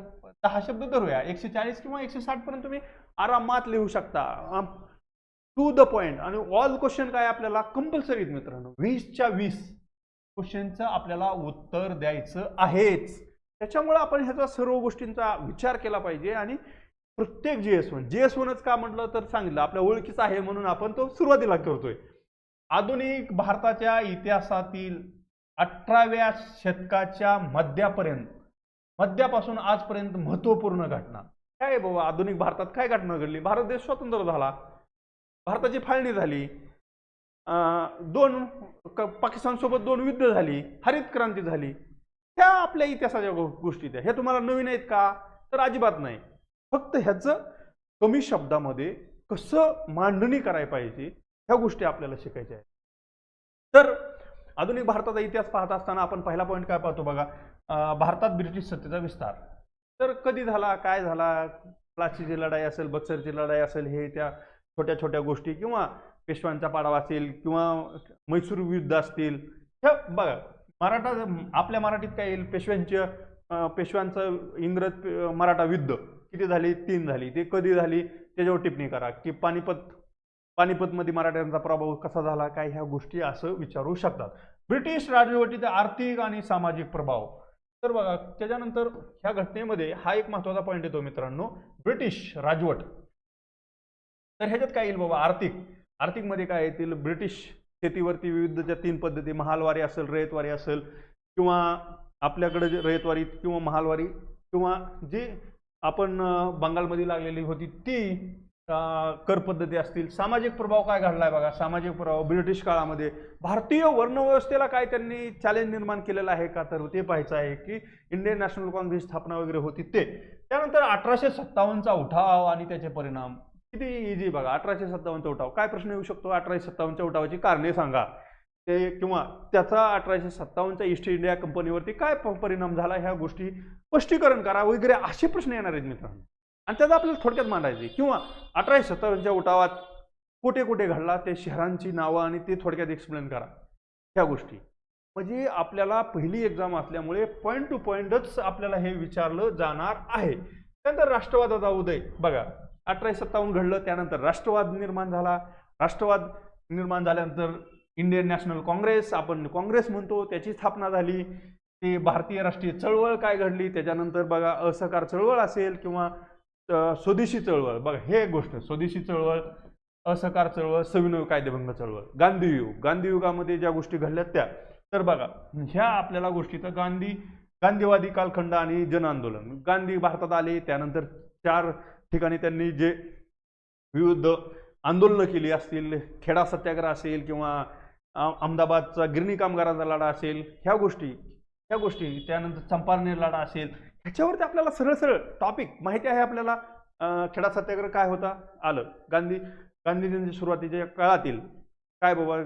10 शब्द धरूया, 140 किंवा 160 पर्यंत तुम्ही आरामात लिहू शकता, टू द पॉइंट. आणि ऑल क्वेश्चन काय आपल्याला कंपल्सरी मित्रांनो, 20च्या 20 क्वेश्चनचं आपल्याला उत्तर द्यायचं आहेच. त्याच्यामुळे आपण ह्याचा सर्व गोष्टींचा विचार केला पाहिजे. आणि प्रत्येक GS1च का म्हटलं तर सांगितलं, आपल्या ओळखीचं आहे म्हणून आपण तो सुरुवातीला करतोय. आधुनिक भारताच्या इतिहासातील 18व्या शतकाच्या मध्यापासून आजपर्यंत महत्वपूर्ण घटना काय बाबा, आधुनिक भारतात काय घटना घडली? भारत देश स्वतंत्र झाला, भारताची फाळणी झाली, पाकिस्तान सोबत 2 युद्ध झाली, हरित क्रांती झाली. ह्या आपल्या इतिहासाच्या गोष्टी त्या. हे तुम्हाला नवीन आहेत का? तर अजिबात नाही. फक्त ह्याचं कमी शब्दामध्ये कसं मांडणी करायला पाहिजे ह्या गोष्टी आपल्याला शिकायच्या आहेत. तर आधुनिक भारताचा इतिहास पाहत असताना आपण पहिला पॉईंट काय पाहतो बघा, भारतात ब्रिटिश सत्तेचा विस्तार. तर कधी झाला, काय झाला, प्लासीची लढाई असेल, बक्सरची लढाई असेल, हे त्या छोट्या छोट्या गोष्टी, किंवा पेशव्यांचा पाडाव असेल, किंवा म्हैसूर युद्ध असतील. हे बघा, आपल्या मराठीत काय येईल, पेशव्यांचं इंग्रज मराठा युद्ध किती झाली? 3 झाली. ते कधी झाली त्याच्यावर टिप्पणी करा. की पानिपतमध्ये मराठ्यांचा प्रभाव कसा झाला, काय, ह्या गोष्टी असं विचारू शकतात. ब्रिटिश राजवटीचा आर्थिक आणि सामाजिक प्रभाव. तर बघा, त्याच्यानंतर ह्या घटनेमध्ये हा एक महत्त्वाचा पॉईंट येतो मित्रांनो, ब्रिटिश राजवट. तर ह्याच्यात काय येईल बाबा, आर्थिक मध्ये काय येतील, ब्रिटिश शेतीवरती विविधच्या 3 पद्धती, महालवारी असेल, रयतवारी असेल, किंवा आपल्याकडे जे रयतवारी किंवा महालवारी, किंवा जी आपण बंगालमध्ये लागलेली होती ती कर पद्धती असतील. सामाजिक प्रभाव काय घडलाय बघा, सामाजिक प्रभाव ब्रिटिश काळामध्ये भारतीय वर्णव्यवस्थेला काय त्यांनी चॅलेंज निर्माण केलेलं आहे का, तर ते पाहायचं आहे. की इंडियन नॅशनल काँग्रेस स्थापना वगैरे होती ते. त्यानंतर 1857चा उठाव आणि त्याचे परिणाम. किती इझी बघा, 1857चा उठाव. काय प्रश्न येऊ शकतो, 1857च्या उठावाची कारणे सांगा ते, किंवा त्याचा 1857च्या ईस्ट इंडिया कंपनीवरती काय परिणाम झाला, ह्या गोष्टी स्पष्टीकरण करा वगैरे, असे प्रश्न येणार आहेत मित्रांनो. आणि त्याचा आपल्याला थोडक्यात मांडायचे. किंवा 1857च्या उठावात कुठे कुठे घडला, ते शहरांची नावं आणि ते थोडक्यात एक्सप्लेन करा, ह्या गोष्टी. म्हणजे आपल्याला पहिली एक्झाम असल्यामुळे पॉईंट टू पॉईंटच आपल्याला हे विचारलं जाणार आहे. त्यानंतर राष्ट्रवादाचा उदय बघा, 1857 घडलं, त्यानंतर राष्ट्रवाद निर्माण झाला. राष्ट्रवाद निर्माण झाल्यानंतर इंडियन नॅशनल काँग्रेस, आपण काँग्रेस म्हणतो, त्याची स्थापना झाली. ते भारतीय राष्ट्रीय चळवळ काय घडली, त्याच्यानंतर बघा असहकार चळवळ असेल किंवा स्वदेशी चळवळ. बघा हे एक गोष्ट, स्वदेशी चळवळ, असहकार चळवळ, सविनय कायदेभंग चळवळ, गांधीयुगामध्ये ज्या गोष्टी घडल्यात त्या. तर बघा ह्या आपल्याला गोष्टी, तर गांधीवादी कालखंड आणि जन आंदोलन. गांधी भारतात आले, त्यानंतर 4 ठिकाणी त्यांनी जे विविध आंदोलनं केली असतील, खेडा सत्याग्रह असेल किंवा अहमदाबादचा गिरणी कामगारांचा लढा असेल, ह्या गोष्टी. त्यानंतर चंपारनेर लढा असेल, ह्याच्यावरती आपल्याला सरळ टॉपिक माहिती आहे आपल्याला. खेडा सत्याग्रह काय होता आलं, गांधीजींच्या सुरुवातीच्या काळातील काय बाबा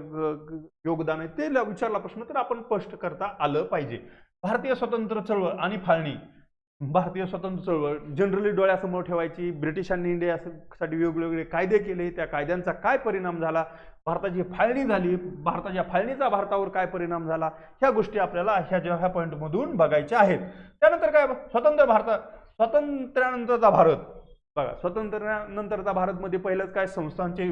योगदान आहे ते विचारला प्रश्न तर आपण स्पष्ट करता आलं पाहिजे. भारतीय स्वतंत्र चळवळ आणि फाळणी. भारतीय स्वतंत्र चळवळ जनरली डोळ्यासमोर ठेवायची. ब्रिटिशांनी इंडियासाठी वेगवेगळे कायदे केले, त्या कायद्यांचा काय परिणाम झाला, भारताची फाळणी झाली, भारताच्या फाळणीचा भारतावर काय परिणाम झाला, ह्या गोष्टी आपल्याला ह्या पॉईंटमधून बघायच्या आहेत. त्यानंतर काय स्वतंत्र स्वातंत्र्यानंतरचा भारत बघा. स्वातंत्र्यानंतरचा भारतमध्ये पहिलंच काय संस्थांचे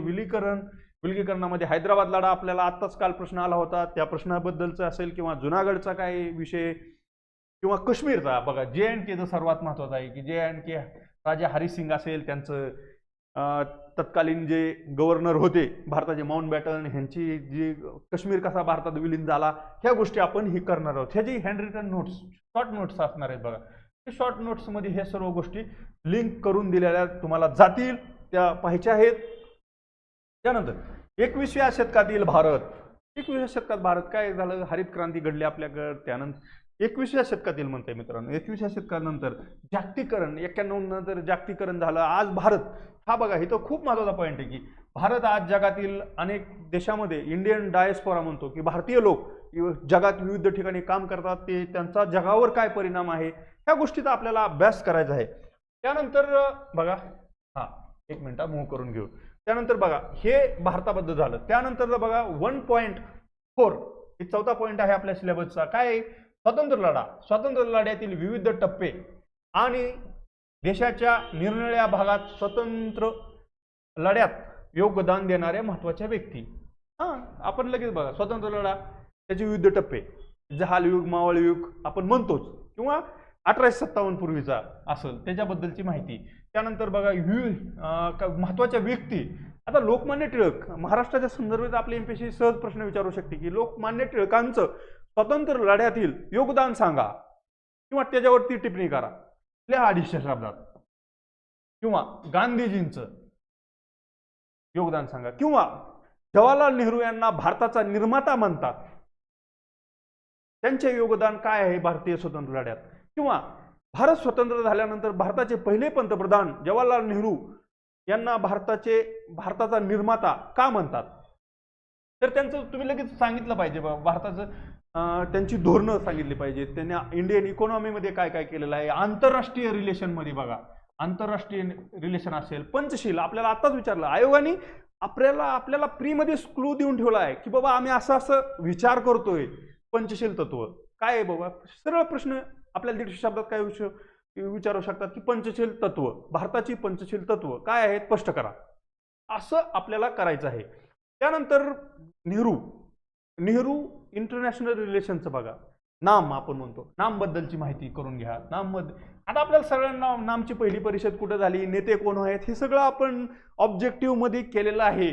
विलगीकरणामध्ये हैदराबाद लढा आपल्याला आत्ताच काल प्रश्न आला होता, त्या प्रश्नाबद्दलचा असेल किंवा जुनागडचा काय विषय किंवा काश्मीरचा बघा. JNK सर्वात महत्वाचा आहे की JNK राजा हरी सिंग असेल, त्यांचं तत्कालीन जे गव्हर्नर होते भारताचे माउंटबॅटन, ह्यांची जी काश्मीर कसा भारतात विलीन झाला, ह्या गोष्टी आपण ही करणार आहोत. ह्याची हँडरिटन नोट्स शॉर्ट नोट्स असणार आहेत बघा. शॉर्ट नोट्समध्ये हे सर्व गोष्टी लिंक करून दिलेल्या तुम्हाला जातील, त्या पाहायच्या आहेत. त्यानंतर 21व्या शतकातील भारत. 21व्या शतकात भारत काय झालं, हरित क्रांती घडली आपल्याकडे. त्यानंतर 21व्या शतकातील म्हणते मित्रांनो, 21व्या शतकानंतर जागतिकीकरण, 91 नंतर जागतिकीकरण झालं. आज भारत हा बघा, हे तर खूप महत्त्वाचा पॉईंट आहे की भारत आज जगातील अनेक देशामध्ये इंडियन डायस्पोरा म्हणतो की भारतीय लोक जगात विविध ठिकाणी काम करतात, ते त्यांचा जगावर काय परिणाम आहे ह्या गोष्टीचा आपल्याला अभ्यास करायचा आहे. त्यानंतर बघा, एक मिनिट मूव्ह करून घेऊ. त्यानंतर बघा, हे भारताबद्दल झालं. त्यानंतर बघा 1.4 हे चौथा पॉईंट आहे आपल्या सिलेबसचा. काय, स्वातंत्र्य लढा. स्वातंत्र्य लढ्यातील विविध टप्पे आणि देशाच्या निरनिराळ्या भागात स्वतंत्र लढ्यात योगदान देणाऱ्या महत्वाच्या व्यक्ती. आपण लगेच बघा, स्वातंत्र्य लढा त्याचे विविध टप्पे, जहाल युग, मावळ युग आपण म्हणतोच, किंवा 1857 पूर्वीचा असेल त्याच्याबद्दलची माहिती. त्यानंतर बघा महत्वाच्या व्यक्ती. आता लोकमान्य टिळक महाराष्ट्राच्या संदर्भात आपले MPSC सहज प्रश्न विचारू शकते की लोकमान्य टिळकांचं स्वतंत्र लढ्यातील योगदान सांगा किंवा त्याच्यावरती टिप्पणी करा लिहा 250 शब्दात. किंवा गांधीजींचं योगदान सांगा, किंवा जवाहरलाल नेहरू यांना भारताचा निर्माता म्हणतात, त्यांचे योगदान काय आहे भारतीय स्वतंत्र लढ्यात. किंवा भारत स्वतंत्र झाल्यानंतर भारताचे पहिले पंतप्रधान जवाहरलाल नेहरू यांना भारताचा निर्माता का म्हणतात. तर त्यांचं तुम्ही लगेच सांगितलं पाहिजे, भारताचं त्यांची धोरणं सांगितली पाहिजे, त्यांनी इंडियन इकॉनॉमीमध्ये काय काय केलेलं आहे. आंतरराष्ट्रीय रिलेशनमध्ये बघा, आंतरराष्ट्रीय रिलेशन असेल, पंचशील आपल्याला आताच विचारलं आयोगाने, आपल्याला प्रीमध्ये क्लू देऊन ठेवला आहे की बाबा आम्ही असं विचार करतोय. पंचशील तत्व काय आहे बाबा, सरळ प्रश्न आपल्याला 150 शब्दात काय विचारू शकतात की पंचशील तत्व, भारताची पंचशील तत्व काय आहेत स्पष्ट करा, असं आपल्याला करायचं आहे. त्यानंतर नेहरू इंटरनॅशनल रिलेशनचं बघा, नाम आपण म्हणतो, नाम बद्दलची माहिती करून घ्या. आता आपल्याला सगळ्यांना नामची पहिली परिषद कुठे झाली, नेते कोण आहेत, हे सगळं आपण ऑब्जेक्टिव्ह मध्ये केलेलं आहे.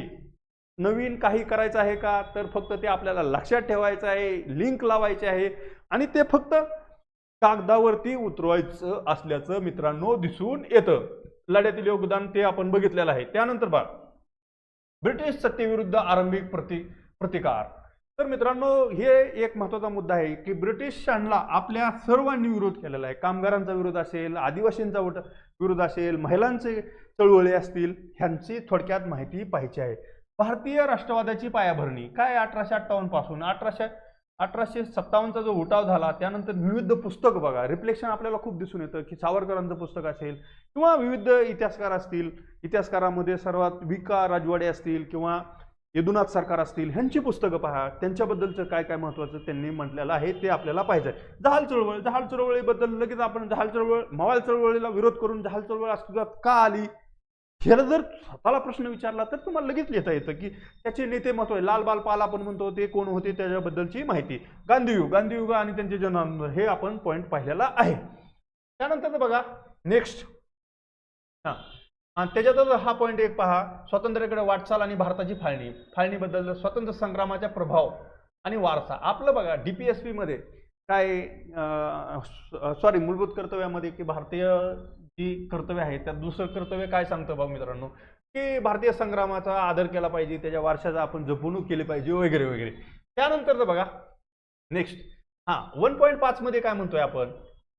नवीन काही करायचं आहे का, तर फक्त ते आपल्याला लक्षात ठेवायचं आहे, लिंक लावायचे आहे आणि ते फक्त कागदावरती उतरवायचं असल्याचं मित्रांनो दिसून येतं. लढ्यातील योगदान ते आपण बघितलेलं आहे. त्यानंतर बघा, ब्रिटिश सत्तेविरुद्ध आरंभिक प्रतिकार. तर मित्रांनो हे एक महत्त्वाचा मुद्दा आहे की ब्रिटिशांना आपल्या सर्वांनी विरोध केलेला आहे. कामगारांचा विरोध असेल, आदिवासींचा विरोध असेल, महिलांचे चळवळी असतील, ह्यांची थोडक्यात माहिती पाहिजे आहे. भारतीय राष्ट्रवादाची पायाभरणी काय, 1858 पासून 1857चा जो उठाव झाला, त्यानंतर विविध पुस्तक बघा, रिफ्लेक्शन आपल्याला खूप दिसून येतं की सावरकरांचं पुस्तक असेल किंवा विविध इतिहासकार असतील, इतिहासकारामध्ये सर्वात विका राजवाडे असतील किंवा यदुनाथ सरकार असतील, ह्यांची पुस्तकं पहा, त्यांच्याबद्दलचं काय काय महत्त्वाचं त्यांनी म्हटलेलं आहे ते आपल्याला पाहिजे. जहाल चळवळीबद्दल लगेच आपण मवाळ चळवळीला विरोध करून जहाल चळवळ अस्तित्वात का आली, ह्याला जर स्वतःला प्रश्न विचारला तर तुम्हाला लगेच लिहिता येतं की त्याचे नेते महत्व आहे. लालबाल पाल आपण म्हणतो ते कोण होते त्याच्याबद्दलची माहिती. गांधीयुग आणि त्यांचे जन्म हे आपण पॉईंट पाहिलेला आहे. त्यानंतर बघा नेक्स्ट, आणि त्याच्यातच हा पॉईंट एक पहा, स्वातंत्र्याकडे वाटचाल आणि भारताची फाळणीबद्दल, स्वातंत्र्य संग्रामाचा प्रभाव आणि वारसा. आपलं बघा DPSP मध्ये काय मूलभूत कर्तव्यामध्ये की भारतीय जी कर्तव्य आहे त्यात दुसरं कर्तव्य काय सांगतं बघ मित्रांनो, की भारतीय संग्रामाचा आदर केला पाहिजे, त्याच्या वारशाचा आपण जपणूक केली पाहिजे वगैरे वगैरे. त्यानंतर बघा नेक्स्ट 1.5 मध्ये काय म्हणतोय आपण,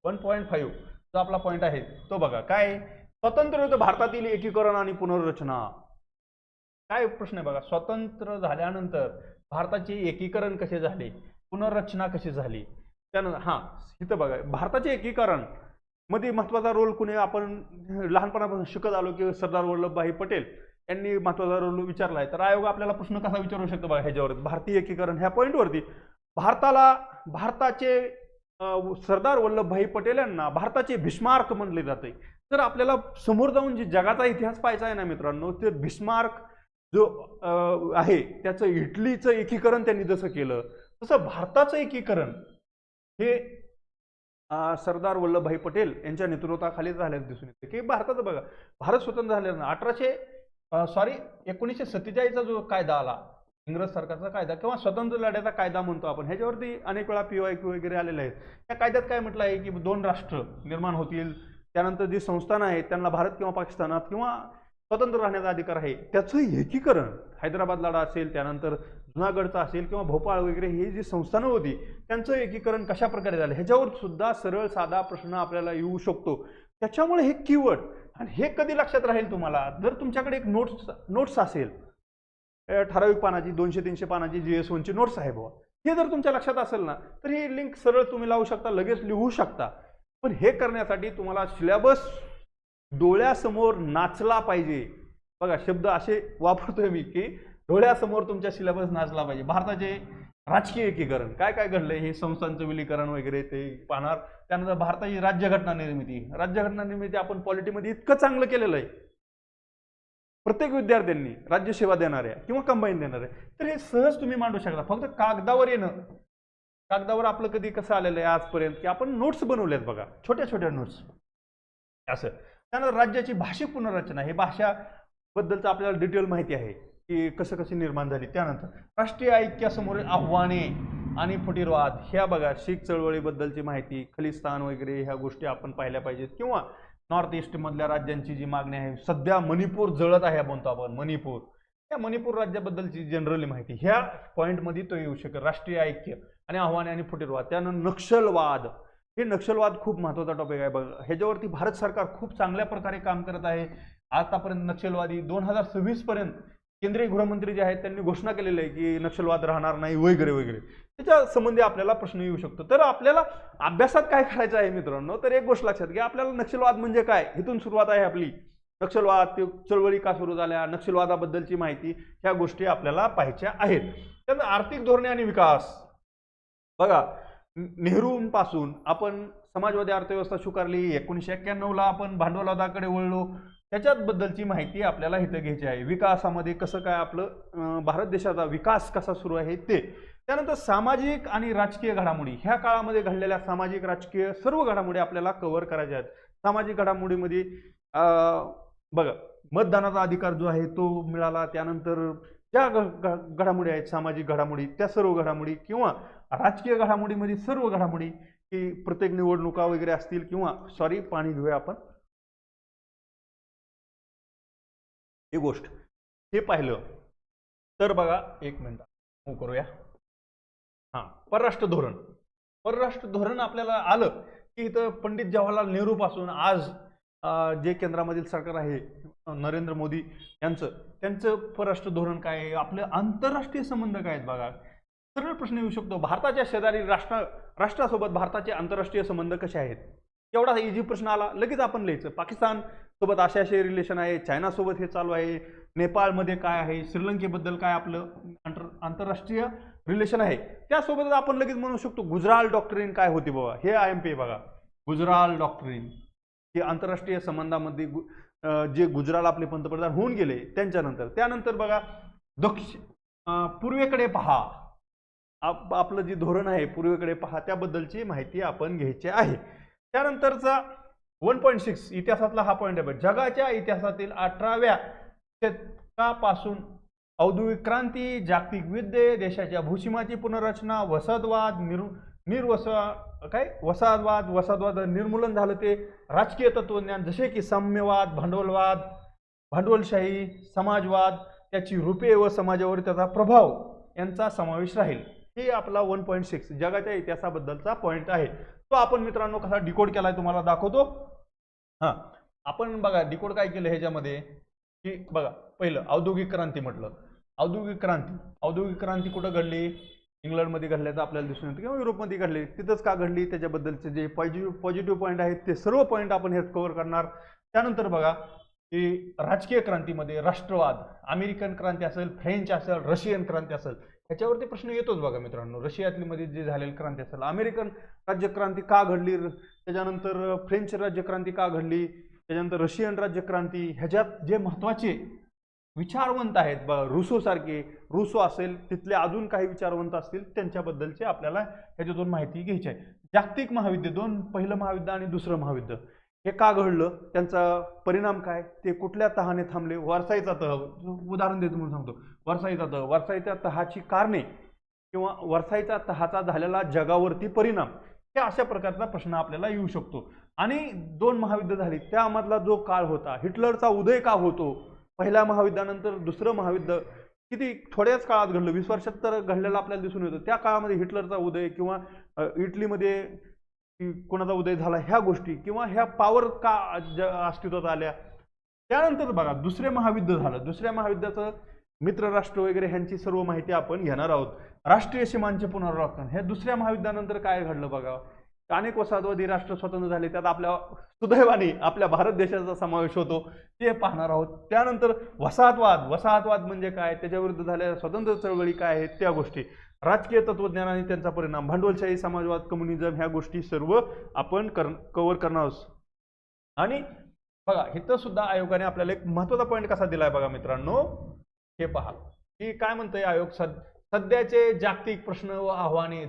1.5 जो आपला पॉईंट आहे तो बघा, काय स्वतंत्र भारतातील एकीकरण आणि पुनर्रचना. काय प्रश्न आहे बघा, स्वतंत्र झाल्यानंतर भारताचे एकीकरण कसे झाले, पुनर्रचना कशी झाली, त्यानंतर हा इथं बघा भारताचे एकीकरण मध्ये महत्वाचा रोल कुणी आपण लहानपणापासून शिकत आलो की सरदार वल्लभभाई पटेल यांनी महत्वाचा रोल विचारला आहे. तर आयोग आपल्याला प्रश्न कसा विचारू शकतो बघा ह्याच्यावर, भारतीय एकीकरण ह्या पॉईंटवरती भारताचे सरदार वल्लभभाई पटेल यांना भारताचे बिस्मार्क म्हणले जाते. तर आपल्याला समोर जाऊन जे जगाचा इतिहास पाहायचा आहे ना मित्रांनो, ते बिस्मार्क जो आहे त्याचं इटलीचं एकीकरण त्यांनी जसं केलं तसं भारताचं एकीकरण हे सरदार वल्लभभाई पटेल यांच्या नेतृत्वाखाली झाल्याचं दिसून येते. की भारताचं बघा, भारत स्वतंत्र झाल्यानं 1947चा जो कायदा आला, इंग्रज सरकारचा कायदा किंवा स्वतंत्र लढ्याचा कायदा म्हणतो आपण, ह्याच्यावरती अनेक वेळा PYQ वगैरे आलेले आहेत. त्या कायद्यात काय म्हटलं आहे की 2 राष्ट्र निर्माण होतील, त्यानंतर जी संस्थानं आहेत त्यांना भारत किंवा पाकिस्तानात किंवा स्वतंत्र राहण्याचा अधिकार आहे. त्याचं एकीकरण हैदराबाद लढा असेल, त्यानंतर जुनागडचा असेल किंवा भोपाळ वगैरे ही जी संस्थानं होती त्यांचं एकीकरण कशा प्रकारे झालं ह्याच्यावर सुद्धा सरळ साधा प्रश्न आपल्याला येऊ शकतो. त्याच्यामुळे हे कीवर्ड आणि हे कधी लक्षात राहील तुम्हाला, जर तुमच्याकडे एक नोट्स असेल ठराविक पानाची 200-300 पानाची GS1 ची नोट्स आहे बाबा, हे जर तुमच्या लक्षात असेल ना तर ही लिंक सरळ तुम्ही लावू शकता, लगेच लिहू शकता. पण हे करण्यासाठी तुम्हाला सिलेबस डोळ्यासमोर नाचला पाहिजे. बघा शब्द असे वापरतोय मी की डोळ्यासमोर तुमच्या सिलेबस नाचला पाहिजे. भारताचे राजकीय एकीकरण काय काय घडलंय हे संस्थांचं विलीकरण वगैरे ते पाहणार. त्यानंतर भारताची राज्यघटना निर्मिती आपण पॉलिटीमध्ये इतकं चांगलं केलेलं आहे, प्रत्येक विद्यार्थ्यांनी राज्यसेवा देणाऱ्या किंवा कंबाईन देणाऱ्या, तर हे सहज तुम्ही मांडू शकता. फक्त कागदावर येणं, कागदावर आपलं कधी कसं आलेलं आहे आजपर्यंत की आपण नोट्स बनवल्यात बघा, छोट्या छोट्या नोट्स असं. त्यानंतर राज्याची भाषिक पुनर्रचना, हे भाषा बद्दलचं आपल्याला डिटेल माहिती आहे की कसं कशी निर्माण झाली. त्यानंतर राष्ट्रीय ऐक्यासमोरील आव्हाने आणि फुटीरवाद, ह्या बघा शीख चळवळीबद्दलची माहिती, खलिस्तान वगैरे ह्या गोष्टी आपण पाहिल्या पाहिजेत. किंवा नॉर्थ ईस्ट मधल्या राज्यांची जी मागणी आहे, सध्या मणिपूर जळत आहे म्हणतो आपण मणिपूर, त्या मणिपूर राज्याबद्दलची जनरली माहिती ह्या पॉईंटमध्ये तो येऊ शकेल. राष्ट्रीय ऐक्य आणि आव्हाने आणि फुटीरवाद. त्यानंतर नक्षलवाद, हे नक्षलवाद खूप महत्त्वाचा टॉपिक आहे बघा, ह्याच्यावरती भारत सरकार खूप चांगल्या प्रकारे काम करत आहे. आतापर्यंत नक्षलवादी 2026 पर्यंत केंद्रीय गृहमंत्री जे आहेत त्यांनी घोषणा केलेली आहे की नक्षलवाद राहणार नाही वगैरे वगैरे. त्याच्या संबंधी आपल्याला प्रश्न येऊ शकतो. तर आपल्याला अभ्यासात काय करायचं आहे मित्रांनो, तर एक गोष्ट लक्षात घ्या, आपल्याला नक्षलवाद म्हणजे काय इथून सुरुवात आहे आपली. नक्षलवाद चळवळी का सुरू झाल्या, नक्षलवादाबद्दलची माहिती, ह्या गोष्टी आपल्याला पाहायच्या आहेत. त्यानंतर आर्थिक धोरणे आणि विकास, बघा नेहरूंपासून आपण समाजवादी अर्थव्यवस्था स्वीकारली, 1991ला आपण भांडवलवादाकडे वळलो, त्याच्याबद्दलची माहिती आपल्याला इथं घ्यायची आहे. विकासामध्ये कसं काय आपलं भारत देशाचा विकास कसा सुरू आहे ते. त्यानंतर सामाजिक आणि राजकीय घडामोडी, ह्या काळामध्ये घडलेल्या सामाजिक राजकीय सर्व घडामोडी आपल्याला कव्हर करायच्या आहेत. सामाजिक घडामोडीमध्ये बघा मतदानाचा अधिकार जो आहे तो मिळाला, त्यानंतर ज्या घडामोडी आहेत सामाजिक घडामोडी त्या सर्व घडामोडी, किंवा राजकीय घडामोडीमध्ये सर्व घडामोडी की प्रत्येक निवडणुका वगैरे असतील, किंवा पाणी घेऊया आपण, ही गोष्ट हे पाहिलं तर बघा एक मिनिट मूव करूया. परराष्ट्र धोरण आपल्याला आलं की इथं पंडित जवाहरलाल नेहरू पासून आज जे केंद्रामधील सरकार आहे नरेंद्र मोदी त्यांचं परराष्ट्र धोरण काय आहे, आपले आंतरराष्ट्रीय संबंध काय आहेत बघा. सरळ प्रश्न येऊ शकतो, भारताच्या शेजारी राष्ट्रासोबत भारताचे आंतरराष्ट्रीय संबंध कसे आहेत, एवढा इझी प्रश्न आला लगेच आपण लिहायचं. पाकिस्तान सोबत असे रिलेशन आहे, चायना सोबत हे चालू आहे, नेपाळमध्ये काय आहे, श्रीलंकेबद्दल काय आपलं आंतरराष्ट्रीय रिलेशन आहे, त्यासोबत आपण लगेच म्हणू शकतो गुजराल डॉक्ट्रिन काय होती बाबा. हे IMP बघा, गुजराल डॉक्ट्रिन ही आंतरराष्ट्रीय संबंधामध्ये जे गुजराल आपले पंतप्रधान होऊन गेले त्यांच्यानंतर. त्यानंतर बघा पूर्वेकडे पहा, आपलं जे धोरण आहे पूर्वेकडे पहा त्याबद्दलची माहिती आपण घ्यायची आहे. त्यानंतरचा 1.6 इतिहासातला हा पॉईंट आहे, जगाच्या इतिहासातील 18व्या शतकापासून औद्योगिक क्रांती, जागतिक युद्धे, देशाच्या भूसीमाची पुनर्रचना, वसाहतवाद वसाहतवाद निर्मूलन झालं, ते राजकीय तत्वज्ञान जसे की साम्यवाद, भांडवलशाही, समाजवाद, त्याची रूपे व समाजावर त्याचा प्रभाव यांचा समावेश राहील. हे आपला 1.6 जगाच्या इतिहासाबद्दलचा पॉईंट आहे. तो आपण मित्रांनो कसा डिकोड केलाय तुम्हाला दाखवतो. आपण बघा डिकोड काय केलं ह्याच्यामध्ये की बघा पहिलं औद्योगिक क्रांती म्हटलं. औद्योगिक क्रांती कुठं घडली? इंग्लंडमध्ये घडल्याचं आपल्याला दिसून येतं किंवा युरोपमध्ये घडली. तिथंच का घडली, त्याच्याबद्दलचे जे पॉझिटिव्ह पॉईंट आहेत ते सर्व पॉईंट आपण हे कव्हर करणार. त्यानंतर बघा की राजकीय क्रांतीमध्ये राष्ट्रवाद, अमेरिकन क्रांती असेल, फ्रेंच असेल, रशियन क्रांती असेल, ह्याच्यावरती प्रश्न येतोच बघा मित्रांनो. रशियातली मध्ये जे झालेली क्रांती असेल, अमेरिकन राज्यक्रांती का घडली, त्याच्यानंतर फ्रेंच राज्यक्रांती का घडली, त्याच्यानंतर रशियन राज्यक्रांती, ह्याच्यात जे महत्वाचे विचारवंत आहेत रुसो सारखे, रुसो असेल, तिथले अजून काही विचारवंत असतील त्यांच्याबद्दलचे आपल्याला ह्याच्यातून माहिती घ्यायची आहे. जागतिक महायुद्ध, पहिलं महायुद्ध आणि दुसरं महायुद्ध हे का घडलं, त्यांचा परिणाम काय, ते कुठल्या तहाने थांबले, वर्साईचा तह उदाहरण देतो म्हणून सांगतो. वर्साईच्या तहाची कारणे किंवा वर्साईच्या तहाचा झालेला जगावरती परिणाम, हे अशा प्रकारचा प्रश्न आपल्याला येऊ शकतो. आणि 2 महायुद्ध झाली, त्यामधला जो काळ होता, हिटलरचा उदय का होतो, पहिल्या महायुद्धानंतर दुसरं महायुद्ध किती थोड्याच काळात घडलं, 20 वर्षात तर घडलेलं आपल्याला दिसून येतं. त्या काळामध्ये हिटलरचा उदय किंवा इटलीमध्ये कोणाचा उदय झाला, ह्या गोष्टी किंवा ह्या पॉवर का अस्तित्वात आल्या. त्यानंतर बघा दुसरे महायुद्ध झालं. दुसऱ्या महायुद्धाचं मित्रराष्ट्र वगैरे ह्यांची सर्व माहिती आपण घेणार आहोत. राष्ट्रीय सीमांचे पुनर्राखण, हे दुसऱ्या महायुद्धानंतर काय घडलं बघा. अनेक वसाहतवादी राष्ट्र स्वतंत्र झाले, त्यात आपल्या सुदैवाने आपल्या भारत देशाचा समावेश होतो, ते पाहणार आहोत. त्यानंतर वसाहतवाद म्हणजे काय, त्याच्याविरुद्ध झालेल्या स्वतंत्र चळवळी काय आहेत त्या गोष्टी, राजकीय तत्वज्ञान आणि त्यांचा परिणाम, भांडवलशाही, समाजवाद, कम्युनिझम, ह्या गोष्टी सर्व आपण कव्हर करणार आहोत. आणि बघा इथं सुद्धा आयोगाने आपल्याला एक महत्त्वाचा पॉईंट कसा दिलाय बघा मित्रांनो, हे पहा की काय म्हणतंय आयोग, सध्याचे जागतिक प्रश्न व आव्हाने,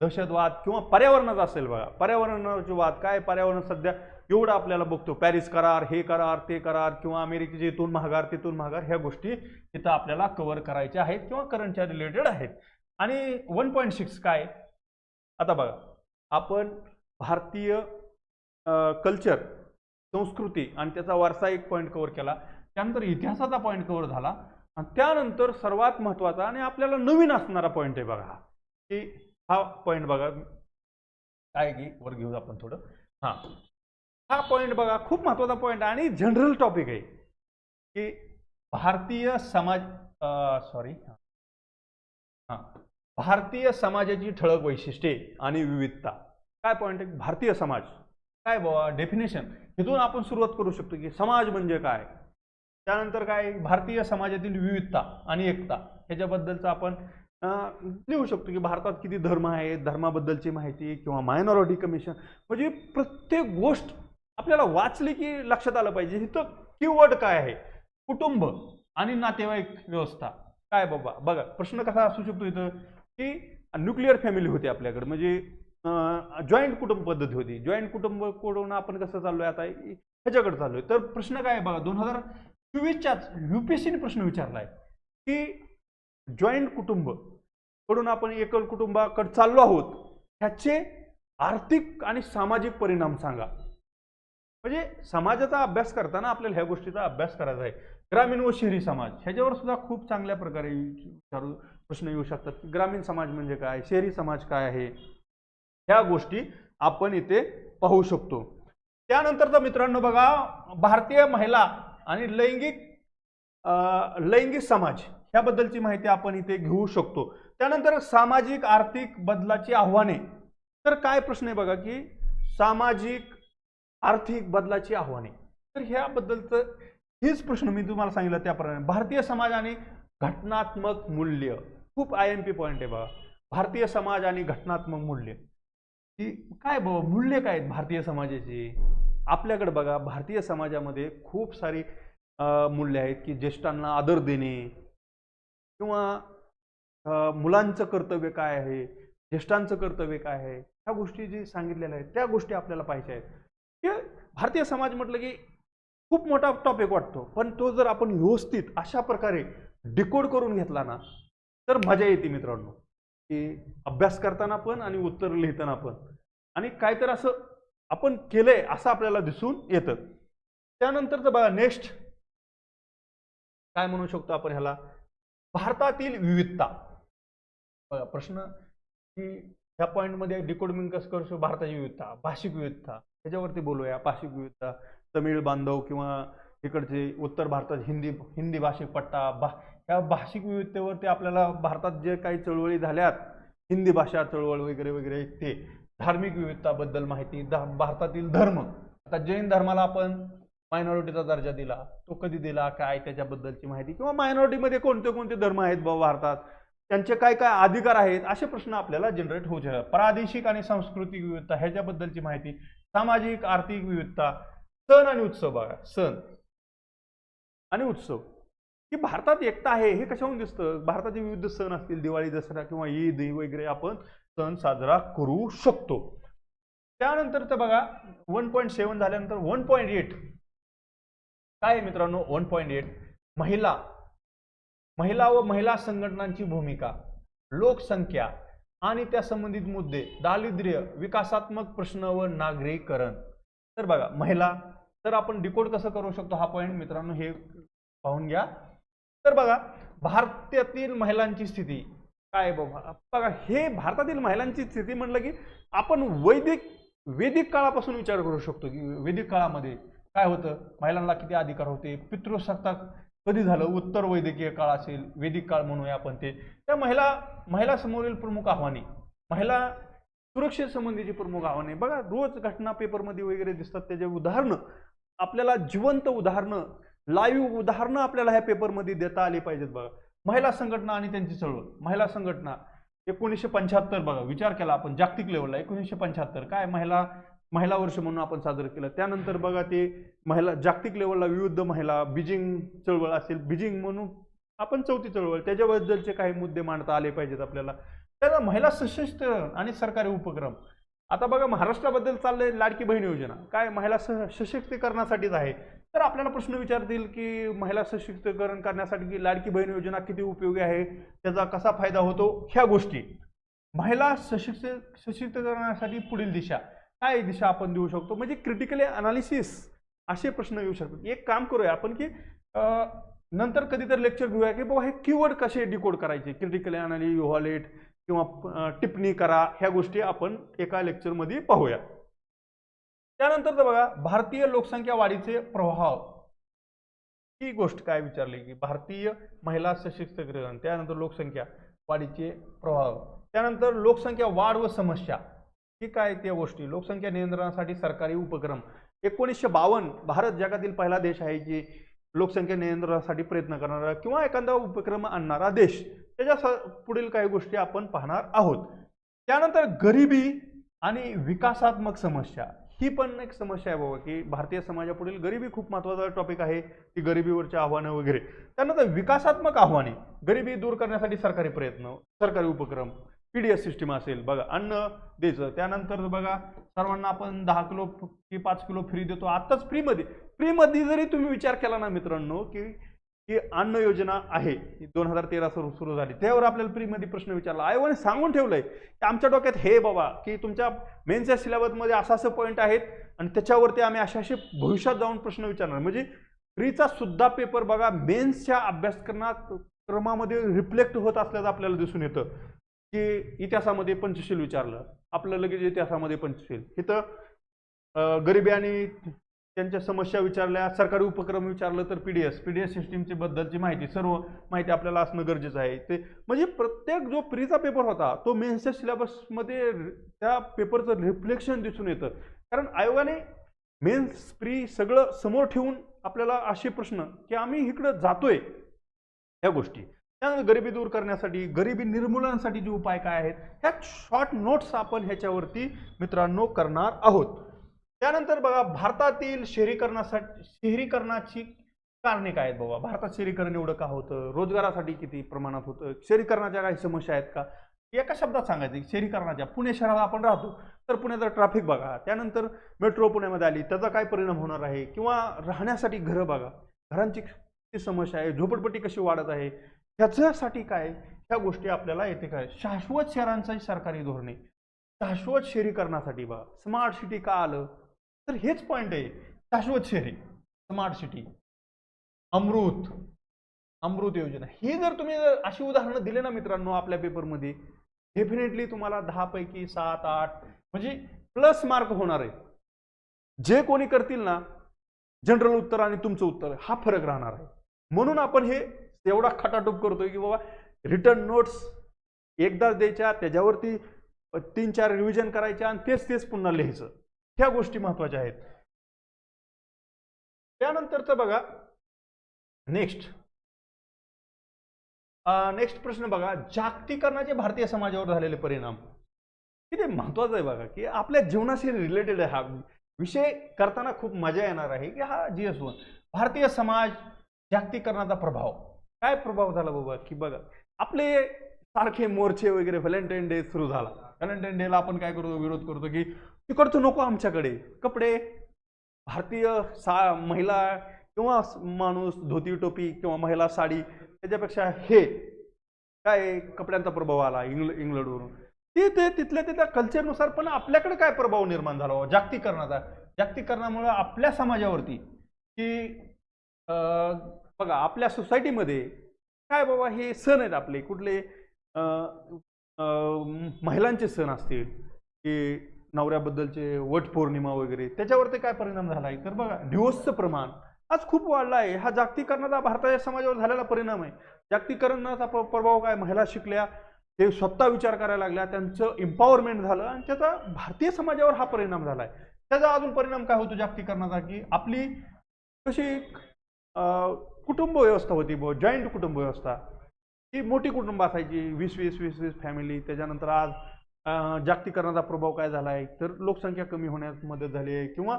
दहशतवाद किंवा पर्यावरणाचा असेल बघा, पर्यावरणाचे वाद काय, पर्यावरण सध्या एवढं आपल्याला बघतो, पॅरिस करार, हे करार, ते करार, किंवा अमेरिकेचे इथून महागार तिथून महागार, ह्या गोष्टी इथं आपल्याला कव्हर करायच्या आहेत किंवा करंटच्या रिलेटेड आहेत. आणि 1.6 काय, आता बघा आपण भारतीय कल्चर, संस्कृती आणि त्याचा वारसा एक पॉईंट कव्हर केला, त्यानंतर इतिहासाचा पॉईंट कव्हर झाला, आणि त्यानंतर सर्वात महत्त्वाचा आणि आपल्याला नवीन असणारा पॉईंट आहे बघा, की हा पॉईंट बघा काय की वर घेऊ आपण थोडं. हा पॉईंट बघा खूप महत्त्वाचा पॉईंट आणि जनरल टॉपिक आहे की भारतीय समाजाची ठळक वैशिष्ट्ये आणि विविधता. काय पॉईंट आहे, भारतीय समाज काय बाबा, डेफिनेशन इथून आपण सुरुवात करू शकतो की समाज म्हणजे काय. त्यानंतर काय, भारतीय समाजातील विविधता आणि एकता, ह्याच्याबद्दलचं आपण लिहू शकतो की भारतात किती धर्म आहेत, धर्माबद्दलची माहिती किंवा मायनॉरिटी कमिशन, म्हणजे प्रत्येक गोष्ट आपल्याला वाचली की लक्षात आलं पाहिजे. इथं कीवर्ड काय आहे, कुटुंब आणि नातेवाईक व्यवस्था काय बाबा. बघा प्रश्न कसा असू शकतो इथं की न्यूक्लिअर फॅमिली होती आपल्याकडे, म्हणजे जॉईंट कुटुंब पद्धती होती. जॉईंट कुटुंब कडून आपण कसं चाललोय आता ह्याच्याकडे चाललोय. तर प्रश्न काय आहे बघा, 2024च्याच UPSCने प्रश्न विचारलाय की जॉईंट कुटुंब कडून आपण एकल कुटुंबाकडे चाललो आहोत, ह्याचे आर्थिक आणि सामाजिक परिणाम सांगा. म्हणजे समाजाचा अभ्यास करताना आपल्याला ह्या गोष्टीचा अभ्यास करायचा आहे. ग्रामीण व शहरी समाज, ह्याच्यावर सुद्धा खूप चांगल्या प्रकारे प्रश्न येऊ शकतात की ग्रामीण समाज म्हणजे काय, शहरी समाज काय आहे, ह्या गोष्टी आपण इथे पाहू शकतो. त्यानंतरचा मित्रांनो बघा, भारतीय महिला आणि लैंगिक समाज ह्याबद्दलची माहिती आपण इथे घेऊ शकतो. त्यानंतर सामाजिक आर्थिक बदलाची आव्हाने, तर काय प्रश्न आहे बघा की सामाजिक आर्थिक बदलाची आव्हाने, तर ह्याबद्दलचं हेच प्रश्न मी तुम्हाला सांगितलं त्याप्रमाणे. भारतीय समाज आणि घटनात्मक मूल्य, खूप IMP पॉईंट आहे बघा, भारतीय समाज आणि घटनात्मक मूल्य की काय बाबा, मूल्य काय आहेत भारतीय समाजाची. आपल्याकडे बघा भारतीय समाजामध्ये खूप सारी मूल्य आहेत की ज्येष्ठांना आदर देणे किंवा मुलांचं कर्तव्य काय आहे, ज्येष्ठांचं कर्तव्य काय आहे, ह्या गोष्टी जी सांगितलेल्या आहेत त्या गोष्टी आपल्याला पाहिजे आहेत. की भारतीय समाज म्हटलं की खूप मोठा टॉपिक वाटतो, पण तो जर आपण व्यवस्थित अशा प्रकारे डिकोड करून घेतला ना तर मजा येते मित्रांनो, की अभ्यास करताना पण आणि उत्तर लिहिताना पण, आणि काहीतरी असं आपण केलंय असं आपल्याला दिसून येतं. त्यानंतरचं बघा नेक्स्ट काय म्हणू शकतो आपण ह्याला, भारतातील विविधता. बघा प्रश्न की ह्या पॉईंटमध्ये डिकोडिंग कसं करू शकतो, भारताची विविधता, भाषिक विविधता, ह्याच्यावरती बोलूया. भाषिक विविधता, तमिळ बांधव किंवा इकडचे उत्तर भारतात हिंदी भाषिक पट्टा या भाषिक विविधतेवरती आपल्याला भारतात जे काही चळवळी झाल्यात, हिंदी भाषा चळवळ वगैरे वगैरे, ते धार्मिक विविधताबद्दल माहिती, भारतातील धर्म, आता जैन धर्माला आपण मायनॉरिटीचा दर्जा दिला, तो कधी दिला, काय त्याच्याबद्दलची माहिती, किंवा मायनॉरिटीमध्ये कोणते कोणते धर्म आहेत भारतात, त्यांचे काय काय अधिकार आहेत, असे प्रश्न आपल्याला जनरेट होऊ शकतात. प्रादेशिक आणि सांस्कृतिक विविधता ह्याच्याबद्दलची माहिती, सामाजिक आर्थिक विविधता, सण आणि उत्सव. बघा, सण आणि उत्सव की भारतात एकता आहे हे कशाहून दिसतं? भारताचे विविध सण असतील, दिवाळी, दसरा किंवा ईद वगैरे आपण सण साजरा करू शकतो. त्यानंतर तर बघा 1.7 झाल्यानंतर 1.8 काय आहे मित्रांनो? 1.8 महिला व महिला संघटनांची भूमिका, लोकसंख्या आणि त्या संबंधित मुद्दे, दारिद्र्य, विकासात्मक प्रश्न व नागरीकरण. तर बघा महिला, तर आपण डिकोड कसं करू शकतो हा पॉईंट मित्रांनो, हे पाहून घ्या. तर बघा भारतातील महिलांची स्थिती काय बाबा, बघा हे भारतातील महिलांची स्थिती म्हणलं की आपण वैदिक काळापासून विचार करू शकतो की वैदिक काळामध्ये काय होतं, महिलांना किती अधिकार होते, पितृसत्ताक कधी झालं, उत्तर वैदिकीय काळ असेल, वैदिक काळ म्हणूया आपण ते. त्या महिला समोरील प्रमुख आव्हाने, महिला सुरक्षेसंबंधीची प्रमुख आव्हाने, बघा रोज घटना पेपरमध्ये वगैरे दिसतात, त्याचे उदाहरणं आपल्याला, जिवंत उदाहरणं, लाईव्ह उदाहरणं आपल्याला ह्या पेपरमध्ये देता आली पाहिजेत. बघा महिला संघटना आणि त्यांची चळवळ, महिला संघटना 1975 बघा विचार केला आपण जागतिक लेवलला, 1975 काय महिला वर्ष म्हणून आपण साजरं केलं. त्यानंतर बघा ते महिला जागतिक लेवलला विविध महिला, बीजिंग चळवळ असेल, बीजिंग म्हणून आपण 4थी चळवळ, त्याच्याबद्दलचे काही मुद्दे मांडता आले पाहिजेत आपल्याला. त्याला महिला सशस्त्रीकरण आणि सरकारी उपक्रम, आता बघा महाराष्ट्राबद्दल चाललंय लाडकी बहीण योजना, काय महिला सशक्तीकरणासाठीच आहे. तर आपल्याला प्रश्न विचारतील की महिला सशक्तीकरण करण्यासाठी की लाडकी बहीण योजना किती उपयोगी आहे, त्याचा कसा फायदा होतो, ह्या गोष्टी. महिला सशक्तीकरणासाठी पुढील दिशा, काय दिशा आपण देऊ शकतो, म्हणजे क्रिटिकली अनालिसिस असे प्रश्न येऊ शकतात. एक काम करूया आपण की नंतर कधीतरी लेक्चर घेऊया की बाबा हे कीवर्ड कसे डिकोड करायचे, क्रिटिकली अनालिसिस, इव्हॅल्युएट किंवा टिप्पणी करा, ह्या गोष्टी आपण एका लेक्चरमध्ये पाहूया. त्यानंतर तर बघा भारतीय लोकसंख्या वाढीचे प्रभाव, ही गोष्ट काय विचारली की भारतीय महिला सशक्तीकरण, त्यानंतर लोकसंख्या वाढीचे प्रभाव, त्यानंतर लोकसंख्या वाढ व समस्या, ही काय त्या गोष्टी, लोकसंख्या नियंत्रणासाठी सरकारी उपक्रम. 1952 भारत जगातील पहिला देश आहे की लोकसंख्या नियंत्रणासाठी प्रयत्न करणारा किंवा एखादा उपक्रम आणणारा देश. त्याच्या पुढील काही गोष्टी आपण पाहणार आहोत. त्यानंतर गरिबी आणि विकासात्मक समस्या, ही पण एक समस्या आहे बाबा की भारतीय समाजापुढील गरिबी खूप महत्त्वाचा टॉपिक आहे की गरिबीवरची आव्हानं वगैरे. त्यानंतर विकासात्मक आव्हाने, गरिबी दूर करण्यासाठी सरकारी प्रयत्न, सरकारी उपक्रम, पीडीएस सिस्टीम असेल, बघा अन्न द्यायचं. त्यानंतर बघा सर्वांना आपण 10 किलो की 5 किलो फ्री देतो, आत्ताच फ्रीमध्ये जरी तुम्ही विचार केला ना मित्रांनो की अन्न योजना आहे 2013 सुरू झाली, त्यावर आपल्याला फ्रीमध्ये प्रश्न विचारला, आयोगाने सांगून ठेवलंय की आमच्या डोक्यात हे बाबा की तुमच्या मेन्सच्या सिलेबसमध्ये असं पॉईंट आहेत आणि त्याच्यावरती आम्ही असे भविष्यात जाऊन प्रश्न विचारणार. म्हणजे फ्रीचा सुद्धा पेपर बघा मेन्सच्या अभ्यासक्रमामध्ये रिफ्लेक्ट होत असल्याचं आपल्याला दिसून येतं की इतिहासामध्ये पंचशील विचारलं, आपलं लगेच इतिहासामध्ये पंचशील, इथं गरिबी आणि त्यांच्या समस्या विचारल्या, सरकारी उपक्रम विचारलं, तर पीडीएस सिस्टीमची बद्दलची माहिती, सर्व माहिती आपल्याला असणं गरजेचं आहे. ते म्हणजे प्रत्येक जो प्रीचा पेपर होता तो मेन्सच्या सिलेबसमध्ये त्या पेपरचं रिफ्लेक्शन दिसून येतं. कारण आयोगाने मेन्स प्री सगळं समोर ठेवून आपल्याला असे प्रश्न की आम्ही इकडं जातोय या गोष्टी. त्यानंतर गरिबी दूर करण्यासाठी, गरिबी निर्मूलनासाठी जे उपाय काय आहेत, ह्या शॉर्ट नोट्स आपण ह्याच्यावरती मित्रांनो करणार आहोत. त्यानंतर बघा भारतातील शहरीकरणाची कारणे काय आहेत बाबा, भारतात शहरीकरण एवढं का होतं, रोजगारासाठी किती प्रमाणात होतं, शहरीकरणाच्या काही समस्या आहेत का, एका शब्दात सांगायचं शहरीकरणाच्या. पुणे शहरात आपण राहतो तर पुण्याचं ट्रॅफिक बघा, त्यानंतर मेट्रो पुण्यामध्ये आली त्याचा काय परिणाम होणार आहे, किंवा राहण्यासाठी घरं बघा, घरांची किती समस्या आहे, झोपडपट्टी कशी वाढत आहे, ह्याच्यासाठी काय, ह्या गोष्टी आपल्याला येते. काय शाश्वत शहरांची सरकारी धोरणे, शाश्वत शहरीकरणासाठी बघा स्मार्ट सिटी का आलं, तर हेच पॉइंट आहे, शाश्वत शहरी, स्मार्ट सिटी, अमृत योजना. ही जर तुम्ही अशी उदाहरणं दिले ना मित्रांनो आपल्या पेपरमध्ये, डेफिनेटली तुम्हाला 10 पैकी 7, 8 म्हणजे प्लस मार्क होणार आहे. जे कोणी करतील ना जनरल उत्तर आणि तुमचं उत्तर हा फरक राहणार आहे. म्हणून आपण हे एवढा खटाटोप करतोय की बाबा रिटर्न नोट्स एकदाच द्यायच्या, त्याच्यावरती 3-4 रिव्हिजन करायच्या आणि तेच तेच पुन्हा लिहायचं. ह्या गोष्टी महत्वाच्या आहेत. त्यानंतरचं बघा नेक्स्ट प्रश्न बघा, जागतिकीकरणाचे भारतीय समाजावर झालेले परिणाम. किती महत्वाचं आहे बघा की आपल्या जीवनाशी रिलेटेड आहे. हा विषय करताना खूप मजा येणार आहे की हा GS1 भारतीय समाज जागतिकीकरणाचा प्रभाव. काय प्रभाव झाला बाबा की बघा आपले सारखे मोर्चे वगैरे, व्हॅलेंटाईन डे सुरू झाला. व्हॅलेंटाईन डेला आपण काय करतो, विरोध करतो की तिकडचं नको आमच्याकडे. कपडे भारतीय महिला किंवा माणूस धोती टोपी किंवा महिला साडी, त्याच्यापेक्षा हे काय कपड्यांचा प्रभाव आला इंग्लंडवरून. ते तिथल्या कल्चरनुसार. पण आपल्याकडे काय प्रभाव निर्माण झाला जागतिकीकरणाचा. जागतिकीकरणामुळे आपल्या समाजावरती की बघा आपल्या सोसायटीमध्ये काय बाबा हे सण आहेत आपले, कुठले महिलांचे सण असतील की नवऱ्याबद्दलचे वटपौर्णिमा वगैरे, त्याच्यावरती काय परिणाम झाला आहे तर बघा डिवोर्सचं प्रमाण आज खूप वाढला आहे. हा जागतिकीकरणाचा भारताच्या समाजावर झालेला परिणाम आहे. जागतिकीकरणाचा प्रभाव काय, महिला शिकल्या, ते स्वतः विचार करायला लागल्या, त्यांचं एम्पॉवरमेंट झालं आणि त्याचा भारतीय समाजावर हा परिणाम झाला आहे. त्याचा अजून परिणाम काय होतो जागतिकीकरणाचा की आपली कशी कुटुंब व्यवस्था होती, जॉईंट कुटुंब व्यवस्था, ही मोठी कुटुंब असायची, 20-20 फॅमिली. त्याच्यानंतर आज जागतिकीकरणाचा प्रभाव काय झाला आहे तर लोकसंख्या कमी होण्यास मदत झाली आहे किंवा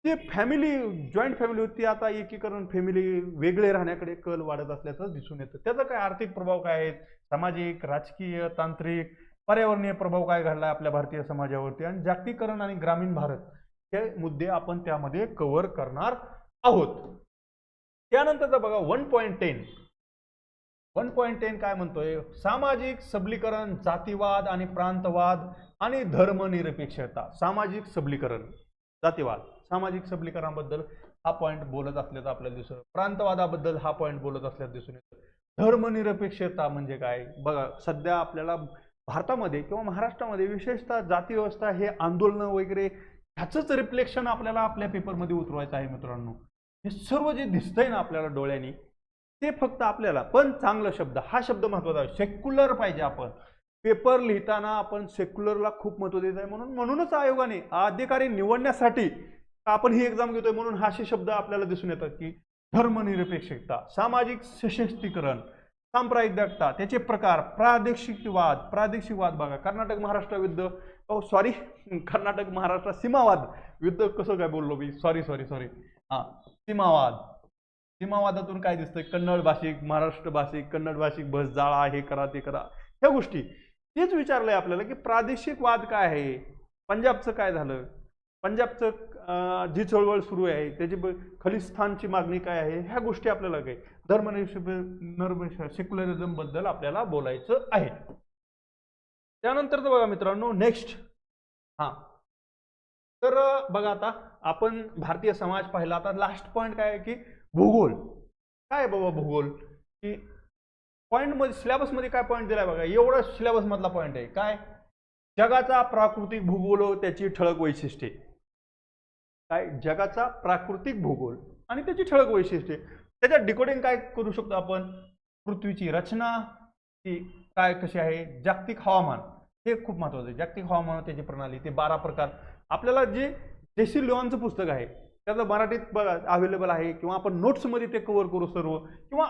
ते फॅमिली जॉईंट फॅमिली होती आता एकीकरण फॅमिली वेगळे राहण्याकडे कल वाढत असल्याचं दिसून येतं. त्याचा काय आर्थिक प्रभाव काय आहेत, सामाजिक, राजकीय, तांत्रिक, पर्यावरणीय प्रभाव काय घडला आपल्या भारतीय समाजावरती, आणि जागतिकीकरण आणि ग्रामीण भारत हे मुद्दे आपण त्यामध्ये कव्हर करणार आहोत. त्यानंतरचा बघा 1.10 काय म्हणतोय, सामाजिक सबलीकरण, जातीवाद आणि प्रांतवाद आणि धर्मनिरपेक्षता. सामाजिक सबलीकरण, जातीवाद, सामाजिक सबलीकरणाबद्दल हा पॉईंट बोलत असल्याचं आपल्याला दिसतं. प्रांतवादाबद्दल हा पॉईंट बोलत असल्याचं दिसून येतं. धर्मनिरपेक्षता म्हणजे काय बघा, सध्या आपल्याला भारतामध्ये किंवा महाराष्ट्रामध्ये विशेषतः जाती व्यवस्था हे आंदोलन वगैरे ह्याचंच रिफ्लेक्शन आपल्याला आपल्या पेपरमध्ये उतरवायचं आहे मित्रांनो. हे सर्व जे दिसतंय ना आपल्याला डोळ्यांनी, ते फक्त आपल्याला पण चांगला शब्द, हा शब्द महत्वाचा आहे. सेक्युलर पाहिजे. आपण पेपर लिहिताना आपण सेक्युलरला खूप महत्व देत आहे. म्हणूनच आयोगाने अधिकारी निवडण्यासाठी आपण ही एक्झाम घेतोय. म्हणून हा शब्द आपल्याला दिसून येतात की धर्मनिरपेक्षता, सामाजिक सशक्तीकरण, सांप्रदायिकता, त्याचे प्रकार, प्रादेशिकवाद बघा, कर्नाटक महाराष्ट्र विरुद्ध कर्नाटक महाराष्ट्र सीमावाद विरुद्ध, कसं काय बोललो मी, सॉरी हा सीमावादातून काय दिसतंय, कन्नड भाषिक, महाराष्ट्र भाषिक, कन्नड भाषिक बस जाळा, हे करा ते करा, ह्या गोष्टी. तेच विचारलंय आपल्याला की प्रादेशिक वाद काय आहे, पंजाबचं काय झालं, पंजाबचं जी चळवळ सुरू आहे त्याची खलिस्तानची मागणी काय आहे, ह्या गोष्टी आपल्याला काय धर्मनिरपेक्ष सेक्युलरिझम बद्दल आपल्याला बोलायचं आहे. त्यानंतर तर बघा मित्रांनो नेक्स्ट तर बघा आता आपण भारतीय समाज पाहिला. आता लास्ट पॉईंट काय आहे की भूगोल. काय बाबा भूगोल की पॉईंट मध्ये सिलेबस मध्ये काय पॉईंट दिलाय बघा, एवढा सिलेबस मधला पॉईंट आहे. काय, जगाचा प्राकृतिक भूगोल, त्याची ठळक वैशिष्ट्ये. काय, जगाचा प्राकृतिक भूगोल आणि त्याची ठळक वैशिष्ट्ये. त्याच्यात डिकोडिंग काय करू शकतो आपण, पृथ्वीची रचना ती काय कशी आहे, जागतिक हवामान हे खूप महत्वाचं आहे. जागतिक हवामान त्याची प्रणाली, ते 12 प्रकार. आपल्याला जे जेसी लिओनचं पुस्तक आहे त्याचं मराठीत बघा अवेलेबल आहे किंवा आपण नोट्स मध्ये ते कव्हर करू सर्व, किंवा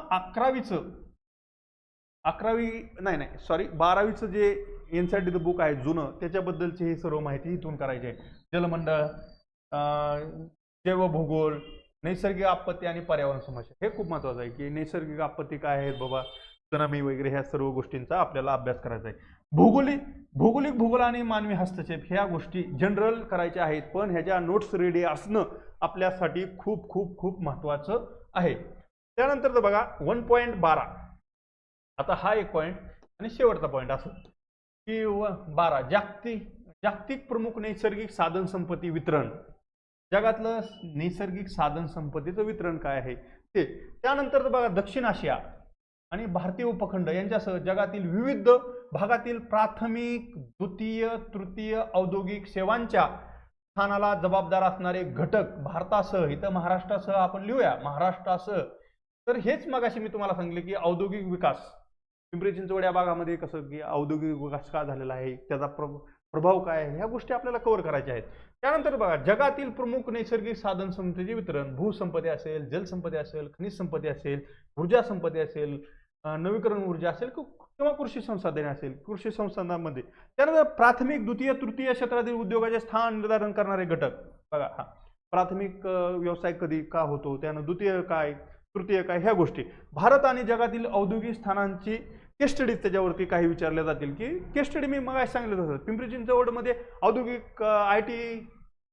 12वीचं जे एनसीईआरटीचं बुक आहे जुनं, त्याच्याबद्दलची ही सर्व माहिती इथून करायची आहे. जलमंडळ, जैवभूगोल, नैसर्गिक आपत्ती आणि पर्यावरण समस्या हे खूप महत्वाचं आहे की नैसर्गिक आपत्ती काय आहेत बाबा, त्सुनामी वगैरे, ह्या सर्व गोष्टींचा आपल्याला अभ्यास करायचा आहे. भौगोलिक भूगोल आणि मानवी हस्तक्षेप ह्या गोष्टी जनरल करायच्या आहेत, पण ह्याच्या नोट्स रेडी असणं आपल्यासाठी खूप खूप खूप महत्वाचं आहे. त्यानंतर तर बघा 1.12. आता हा एक पॉईंट आणि शेवटचा पॉईंट असं की 12 जागतिक प्रमुख नैसर्गिक साधन संपत्ती वितरण. जगातलं नैसर्गिक साधन संपत्तीचं वितरण काय आहे ते. त्यानंतर तर बघा दक्षिण आशिया आणि भारतीय उपखंड यांच्यासह जगातील विविध भागातील प्राथमिक, द्वितीय, तृतीय औद्योगिक सेवांच्या स्थानाला जबाबदार असणारे घटक भारतासह, इथं महाराष्ट्रासह आपण लिहूया, महाराष्ट्रासह. तर हेच मगाशी मी तुम्हाला सांगितले की औद्योगिक विकास पिंपरी चिंचवड या भागामध्ये कसं की औद्योगिक विकास का झालेला आहे, त्याचा प्रभाव काय आहे, ह्या गोष्टी आपल्याला कव्हर करायच्या आहेत. त्यानंतर बघा, जगातील प्रमुख नैसर्गिक साधन संपत्तीचे वितरण, भूसंपत्ती असेल, जलसंपत्ती असेल, खनिज संपत्ती असेल, ऊर्जा संपत्ती असेल, नवीकरण ऊर्जा असेल किंवा कृषी संसाधने असेल, कृषी संसाधनांमध्ये. त्यानंतर प्राथमिक, द्वितीय, तृतीय क्षेत्रातील उद्योगाचे स्थान निर्धारण करणारे घटक बघा. हा प्राथमिक व्यवसाय कधी का होतो, त्यानं द्वितीय काय, तृतीय काय, ह्या गोष्टी. भारत आणि जगातील औद्योगिक स्थानांची केस स्टडीज त्याच्यावरती काही विचारल्या जातील की केस स्टडी मी मग सांगितलं तसं पिंपरी चिंचवडमध्ये औद्योगिक IT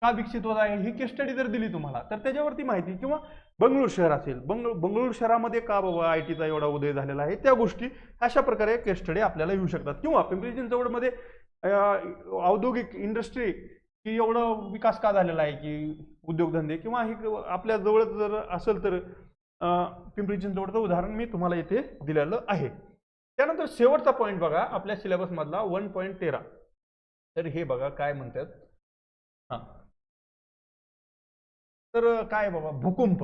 का विकसित होत आहे ही केस स्टडी जर दिली तुम्हाला तर त्याच्यावरती माहिती, किंवा बंगळूर शहर असेल, बंगळूर शहरामध्ये का बाबा ITचा एवढा उदय झालेला आहे, त्या गोष्टी अशा प्रकारे केस स्टडी आपल्याला येऊ शकतात. किंवा पिंपरी चिंचवडमध्ये औद्योगिक इंडस्ट्री की एवढा विकास का झालेला आहे की उद्योगधंदे, किंवा ही आपल्या जवळ जर असेल तर पिंपरी चिंचवडचं उदाहरण मी तुम्हाला इथे दिलेलं आहे. त्यानंतर शेवटचा पॉईंट बघा आपल्या सिलेबस मधला 1.13. तर हे बघा काय म्हणतात. हा तर काय बाबा, भूकंप.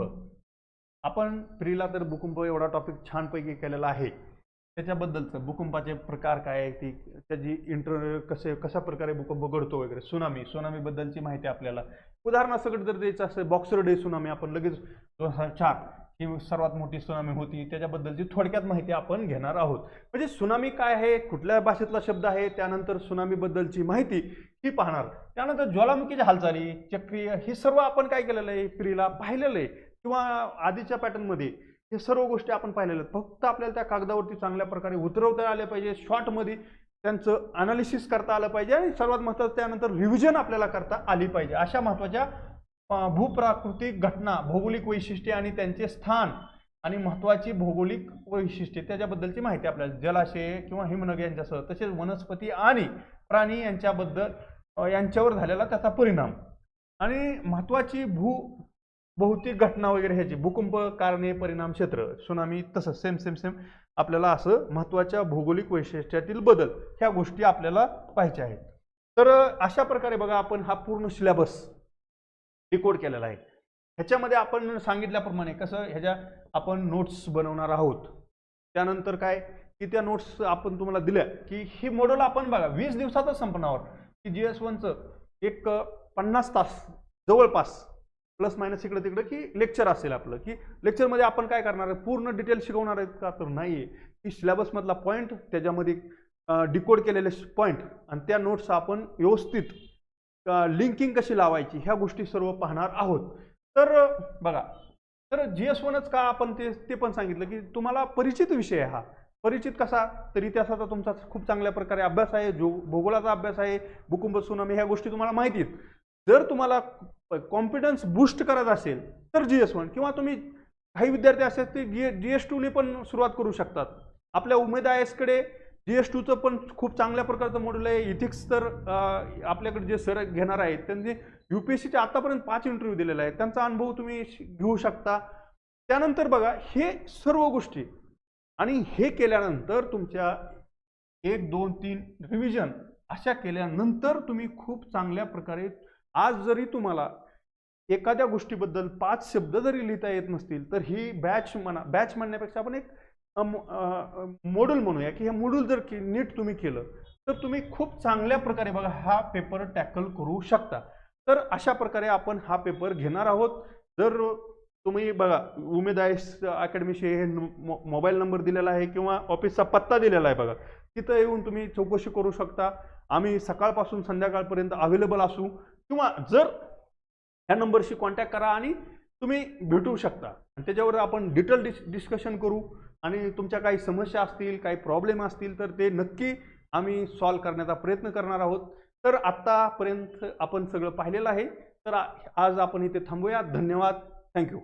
आपण प्रीला तर भूकंप एवढा टॉपिक छानपैकी केलेला आहे, त्याच्याबद्दलचं भूकंपाचे प्रकार काय आहे, ती त्याची कशा प्रकारे भूकंप घडतो वगैरे, सुनामी बद्दलची माहिती आपल्याला. उदाहरणासकट जर द्यायचं असेल, बॉक्सर डे सुनामी आपण लगेच 2004 ही सर्वात मोठी सुनामी होती, त्याच्याबद्दलची थोडक्यात माहिती आपण घेणार आहोत. म्हणजे सुनामी काय आहे, कुठल्या भाषेतला शब्द आहे, त्यानंतर सुनामी बद्दलची माहिती ही पाहणार. त्यानंतर ज्वालामुखीच्या हालचाली, चक्रीय, हे सर्व आपण काय केलेलं आहे, प्रीला पाहिलेलं आहे, किंवा आधीच्या पॅटर्नमध्ये हे सर्व गोष्टी आपण पाहिलेल्या आहेत. फक्त आपल्याला त्या कागदावरती चांगल्या प्रकारे उतरवता आले पाहिजे, शॉर्टमध्ये त्यांचं अनालिसिस करता आलं पाहिजे, आणि सर्वात महत्त्वाचं त्यानंतर रिव्हिजन आपल्याला करता आली पाहिजे. अशा महत्त्वाच्या भूप्राकृतिक घटना, भौगोलिक वैशिष्ट्ये आणि त्यांचे स्थान आणि महत्त्वाची भौगोलिक वैशिष्ट्ये त्याच्याबद्दलची माहिती आपल्याला, जलाशय किंवा हिमनग यांच्यासह, तसेच वनस्पती आणि प्राणी यांच्यावर झालेला त्याचा परिणाम, आणि महत्त्वाची भौतिक घटना वगैरे ह्याची, भूकंप, कारणे, परिणाम, क्षेत्र, सुनामी, तसंच सेम आपल्याला असं महत्त्वाच्या भौगोलिक वैशिष्ट्यातील बदल ह्या गोष्टी आपल्याला पाहिजे आहेत. तर अशा प्रकारे बघा आपण हा पूर्ण सिलेबस डिकोड केलेला आहे. ह्याच्यामध्ये आपण सांगितल्याप्रमाणे कसं ह्याच्या आपण नोट्स बनवणार आहोत. त्यानंतर काय की त्या नोट्स आपण तुम्हाला दिल्या की ही मॉड्यूल आपण बघा 20 दिवसातच संपणार, की GS1चं एक 50 तास जवळपास प्लस मायनस इकडे तिकडे की लेक्चर असेल आपलं, की लेक्चरमध्ये आपण काय करणार आहे, पूर्ण डिटेल शिकवणार आहेत का, तर नाही आहे. की सिलेबसमधला पॉईंट, त्याच्यामध्ये डिकोड केलेले पॉईंट, आणि त्या नोट्स आपण व्यवस्थित लिंकिंग कशी लावायची ह्या गोष्टी सर्व पाहणार आहोत. तर बघा, तर GS1च का आपण ते पण सांगितलं की तुम्हाला परिचित विषय हा. परिचित कसा, तर इतिहासाचा तुमचा खूप चांगल्या प्रकारे अभ्यास आहे, जो भूगोलाचा अभ्यास आहे, भूकंप, सुनामी ह्या गोष्टी तुम्हाला माहिती आहेत. जर तुम्हाला कॉन्फिडन्स बूस्ट करायचा असेल तर GS1, किंवा तुम्ही काही विद्यार्थी असेल ते GS2ने पण सुरुवात करू शकतात. आपल्या उमेद IASकडे GS2चं पण खूप चांगल्या प्रकारचं मॉड्यूल आहे. इथिक्स तर आपल्याकडे जे सर घेणार आहेत त्यांनी UPSCचे आतापर्यंत 5 इंटरव्ह्यू दिलेले आहेत, त्यांचा अनुभव तुम्ही घेऊ शकता. त्यानंतर बघा हे सर्व गोष्टी, आणि हे केल्यानंतर तुमच्या 1, 2, 3 रिव्हिजन अशा केल्यानंतर तुम्ही खूप चांगल्या प्रकारे, आज जरी तुम्हाला एखाद्या गोष्टीबद्दल 5 शब्द जरी लिहिता येत नसतील तर ही बॅच म्हणण्यापेक्षा आपण एक मॉड्यूल म्हणूया, की हे मॉड्यूल जर नीट तुम्ही केलं तर तुम्ही खूप चांगल्या प्रकारे बघा हा पेपर टॅकल करू शकता. तर अशा प्रकारे आपण हा पेपर घेणार आहोत. जर तुम्ही बघा उमेद IAS अकॅडमीशी हे मोबाईल नंबर दिलेला आहे किंवा ऑफिसचा पत्ता दिलेला आहे बघा, तिथं येऊन तुम्ही चौकशी करू शकता. आम्ही सकाळपासून संध्याकाळपर्यंत अवेलेबल असू, किंवा जर ह्या नंबरशी कॉन्टॅक्ट करा आणि तुम्ही भेटू शकता, आणि त्याच्यावर आपण डिटेल डिस्कशन करू, आणि तुमच्या काही समस्या असतील, काही प्रॉब्लेम असतील तर ते नक्की आम्ही सॉल्व्ह करण्याचा प्रयत्न करणार आहोत. तर आत्तापर्यंत आपण सगळं पाहिलेलं आहे. तर आज आपण इथे थांबूया. धन्यवाद. थँक्यू.